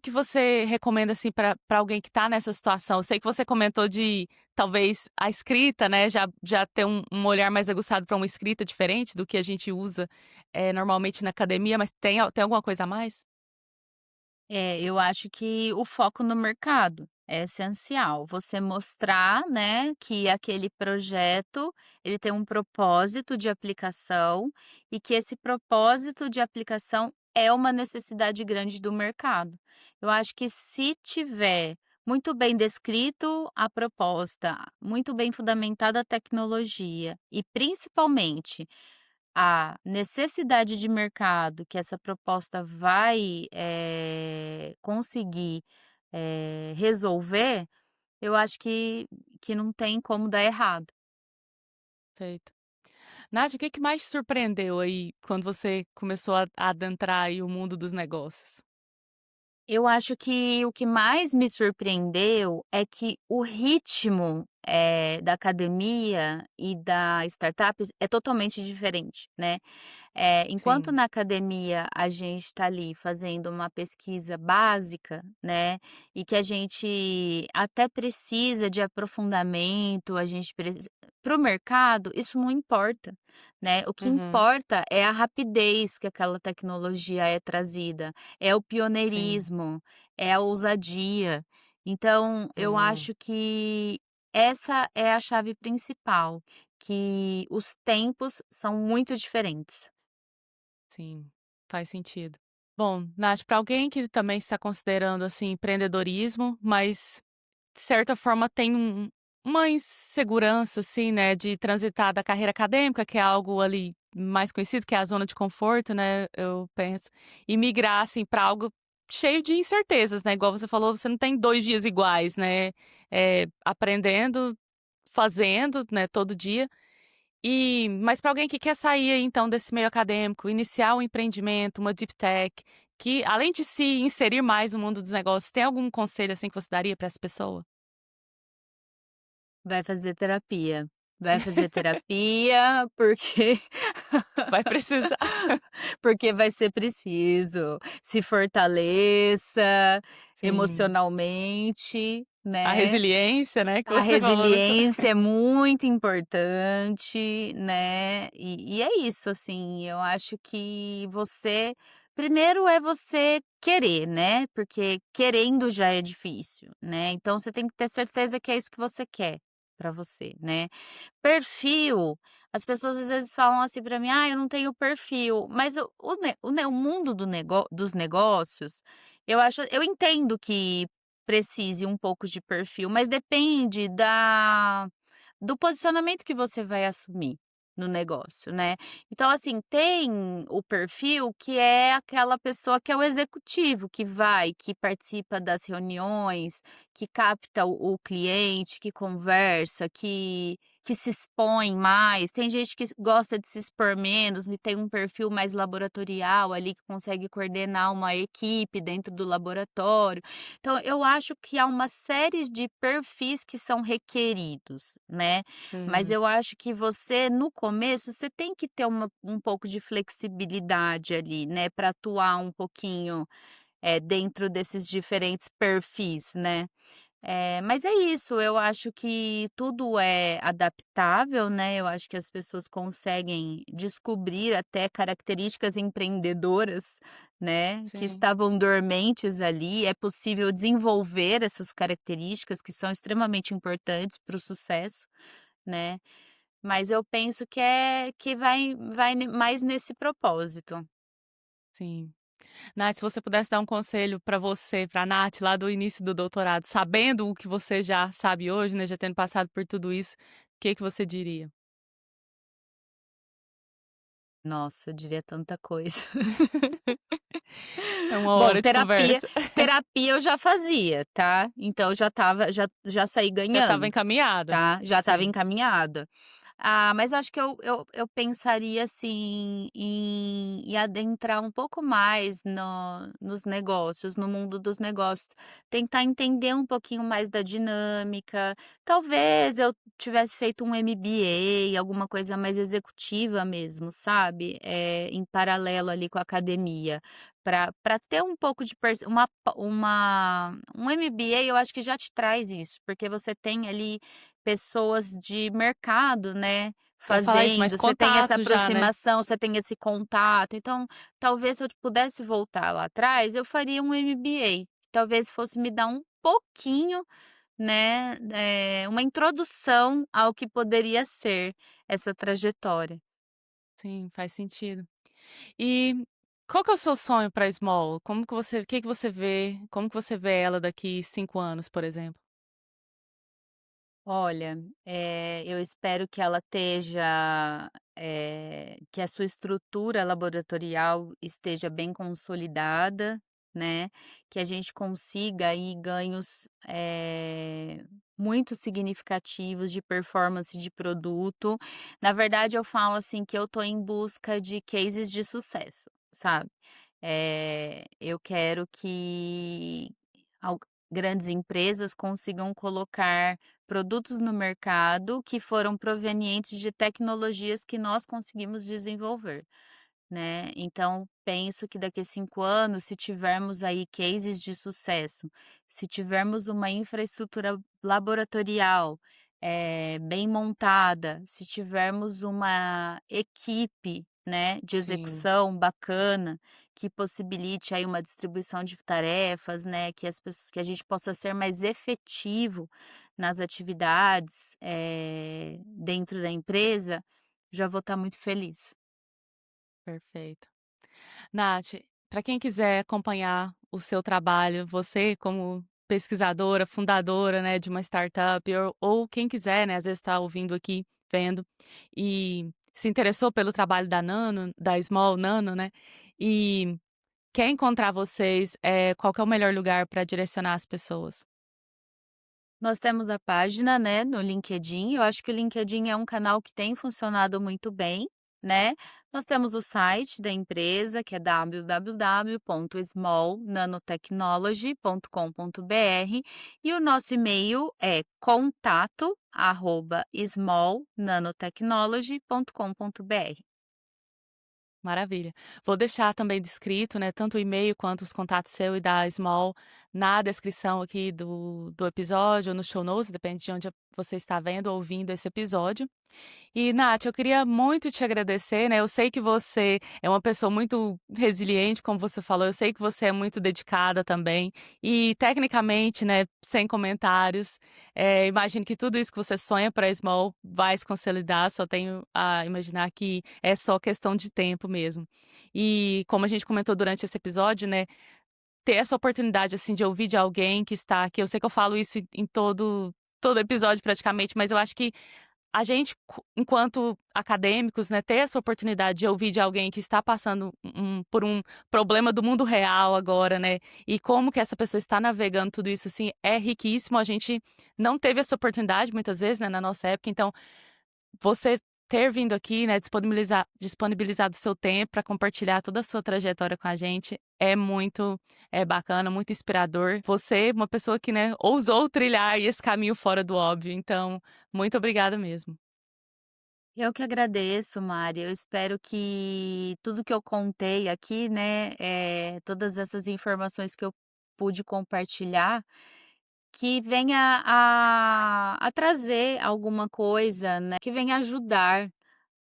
que você recomenda, assim, para alguém que está nessa situação? Eu sei que você comentou de talvez a escrita, né, já ter um olhar mais aguçado para uma escrita diferente do que a gente usa, normalmente na academia, mas tem alguma coisa a mais? Eu acho que o foco no mercado é essencial. Você mostrar, né, que aquele projeto, ele tem um propósito de aplicação e que esse propósito de aplicação é uma necessidade grande do mercado. Eu acho que se tiver muito bem descrito a proposta, muito bem fundamentada a tecnologia e principalmente a necessidade de mercado que essa proposta vai, conseguir, resolver, eu acho que não tem como dar errado. Perfeito. Nath, o que mais te surpreendeu aí quando você começou a adentrar aí o mundo dos negócios? Eu acho que o que mais me surpreendeu é que o ritmo, da academia e da startups é totalmente diferente, né. Enquanto Sim. na academia a gente está ali fazendo uma pesquisa básica, né, e que a gente até precisa de aprofundamento, a gente para o mercado isso não importa, né, o que Uhum. importa é a rapidez que aquela tecnologia é trazida, é o Sim. pioneirismo, é a ousadia. Então eu Hum. acho que essa é a chave principal, que os tempos são muito diferentes. Sim, faz sentido. Bom, Nath, para alguém que também está considerando, assim, empreendedorismo, mas de certa forma tem uma insegurança, assim, né, de transitar da carreira acadêmica, que é algo ali mais conhecido, que é a zona de conforto, né, eu penso, e migrar, assim, para algo cheio de incertezas, né, igual você falou, você não tem 2 dias iguais, né, aprendendo, fazendo, né, todo dia. Mas para alguém que quer sair aí, então desse meio acadêmico, iniciar um empreendimento, uma deep tech, que além de se inserir mais no mundo dos negócios, tem algum conselho, assim, que você daria para essa pessoa? Vai fazer terapia. Vai fazer terapia, porque Vai precisar. porque vai ser preciso. Se fortaleça Sim. emocionalmente, A né. resiliência, né, que A você falou no co resiliência é muito importante, né, e é isso, assim, eu acho que você primeiro é você querer, né, porque querendo já é difícil, né, então você tem que ter certeza que é isso que você quer pra você, né. Perfil, as pessoas às vezes falam assim pra mim: "Ah, eu não tenho perfil", mas o mundo dos negócios, eu entendo que precise um pouco de perfil, mas depende da do posicionamento que você vai assumir no negócio, né. Então, assim, tem o perfil que é aquela pessoa que é o executivo, que vai, que participa das reuniões, que capta o cliente, que conversa, que se expõe mais. Tem gente que gosta de se expor menos e tem um perfil mais laboratorial ali, que consegue coordenar uma equipe dentro do laboratório. Então, eu acho que há uma série de perfis que são requeridos, né. Mas Sim, eu acho que você, no começo, você tem que ter um pouco de flexibilidade ali, né, para atuar um pouquinho, dentro desses diferentes perfis, né. Mas é isso, eu acho que tudo é adaptável, né, eu acho que as pessoas conseguem descobrir até características empreendedoras, né, que sim. estavam dormentes ali, é possível desenvolver essas características que são extremamente importantes para o sucesso, né, mas eu penso que mais nesse propósito. Sim. Nath, se você pudesse dar um conselho para você, para a Nath lá do início do doutorado, sabendo o que você já sabe hoje, né, já tendo passado por tudo isso, o que que você diria? Nossa, eu diria tanta coisa. É uma Bom, hora de terapia conversa. terapia eu já fazia, tá, então eu já saí Já estava ganhando, encaminhada. tá, já estava Sim, encaminhada. Mas acho que eu pensaria, assim, em adentrar um pouco mais nos negócios, no mundo dos negócios, tentar entender um pouquinho mais da dinâmica, talvez eu tivesse feito um MBA, alguma coisa mais executiva mesmo, sabe, em paralelo ali com a academia, para ter um pouco de um MBA eu acho que já te traz isso, porque você tem ali pessoas de mercado, né, ia falar isso, mas fazendo, você tem essa contato já, né. aproximação, você tem esse contato, então, talvez se eu pudesse voltar lá atrás, eu faria um MBA, talvez fosse me dar um pouquinho, né, uma introdução ao que poderia ser essa trajetória. Sim, faz sentido. E qual que é o seu sonho para a Small? O que que você vê, como que você vê ela daqui 5 anos, por exemplo? Olha, eu espero que ela esteja, que a sua estrutura laboratorial esteja bem consolidada, né, que a gente consiga aí ganhos, muito significativos de performance de produto. Na verdade, eu falo assim que eu estou em busca de cases de sucesso, sabe. Eu quero que al grandes empresas consigam colocar produtos no mercado que foram provenientes de tecnologias que nós conseguimos desenvolver, né. Então, penso que daqui a 5 anos, se tivermos aí cases de sucesso, se tivermos uma infraestrutura laboratorial, bem montada, se tivermos uma equipe, né, de Sim, execução bacana, que possibilite aí uma distribuição de tarefas, né, que a gente possa ser mais efetivo nas atividades, dentro da empresa, já vou estar muito feliz. perfeito. Nath, para quem quiser acompanhar o seu trabalho, você como pesquisadora, fundadora, né, de uma startup ou quem quiser, né, às vezes está ouvindo aqui, vendo, e se interessou pelo trabalho da Nano, da Small Nano, né, e quer encontrar vocês, qual que é o melhor lugar para direcionar as pessoas? Nós temos a página, né, no LinkedIn. Eu acho que o LinkedIn é um canal que tem funcionado muito bem, né. Nós temos o site da empresa, que é www.smallnanotechnology.com.br, e o nosso e-mail é contato@smallnanotechnology.com.br. Maravilha. Vou deixar também descrito, né, tanto o e-mail quanto os contatos seu e da Small na descrição aqui do episódio, ou no show notes, depende de onde você está vendo ou ouvindo esse episódio. E, Nath, eu queria muito te agradecer, né? Eu sei que você é uma pessoa muito resiliente, como você falou, eu sei que você é muito dedicada também. E, tecnicamente, né, sem comentários, imagino que tudo isso que você sonha para a Small vai se consolidar, só tenho a imaginar que é só questão de tempo mesmo. E, como a gente comentou durante esse episódio, né? Ter essa oportunidade, assim, de ouvir de alguém que está aqui, eu sei que eu falo isso em todo episódio praticamente, mas eu acho que a gente, enquanto acadêmicos, né, ter essa oportunidade de ouvir de alguém que está passando por um problema do mundo real agora, né, e como que essa pessoa está navegando tudo isso, assim, é riquíssimo. A gente não teve essa oportunidade muitas vezes, né, na nossa época, então você ter vindo aqui, né, disponibilizado o seu tempo para compartilhar toda a sua trajetória com a gente é muito, bacana, muito inspirador. Você é uma pessoa que, né, ousou trilhar esse caminho fora do óbvio, então muito obrigada mesmo. Eu que agradeço, Mari. Eu espero que tudo que eu contei aqui, né, todas essas informações que eu pude compartilhar, que venha a trazer alguma coisa, né, que venha ajudar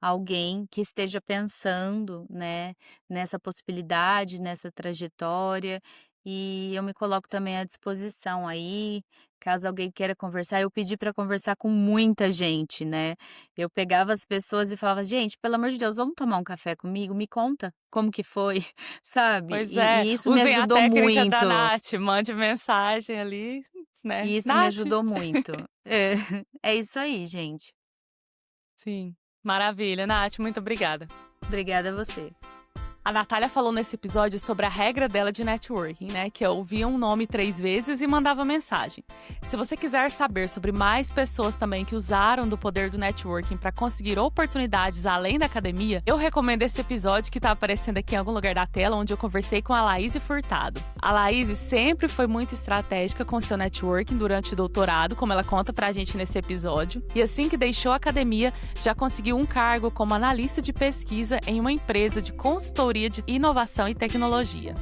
alguém que esteja pensando, né, nessa possibilidade, nessa trajetória, e eu me coloco também à disposição aí, caso alguém queira conversar. Eu pedi para conversar com muita gente, né. Eu pegava as pessoas e falava: "Gente, pelo amor de Deus, vamos tomar um café comigo? Me conta como que foi", sabe. Pois é, E isso me usem a ajudou técnica da muito, Nath, mande mensagem ali, né: e isso me "Nath". ajudou muito. É, é isso aí, gente. Sim, maravilha. Nath, muito obrigada. Obrigada a você. A Natália falou nesse episódio sobre a regra dela de networking, né? Que é ouvia um nome 3 vezes e mandava mensagem. Se você quiser saber sobre mais pessoas também que usaram do poder do networking para conseguir oportunidades além da academia, eu recomendo esse episódio que tá aparecendo aqui em algum lugar da tela, onde eu conversei com a Laís Furtado. A Laís sempre foi muito estratégica com seu networking durante o doutorado, como ela conta pra gente nesse episódio. E assim que deixou a academia, já conseguiu um cargo como analista de pesquisa em uma empresa de consultoria de inovação e tecnologia.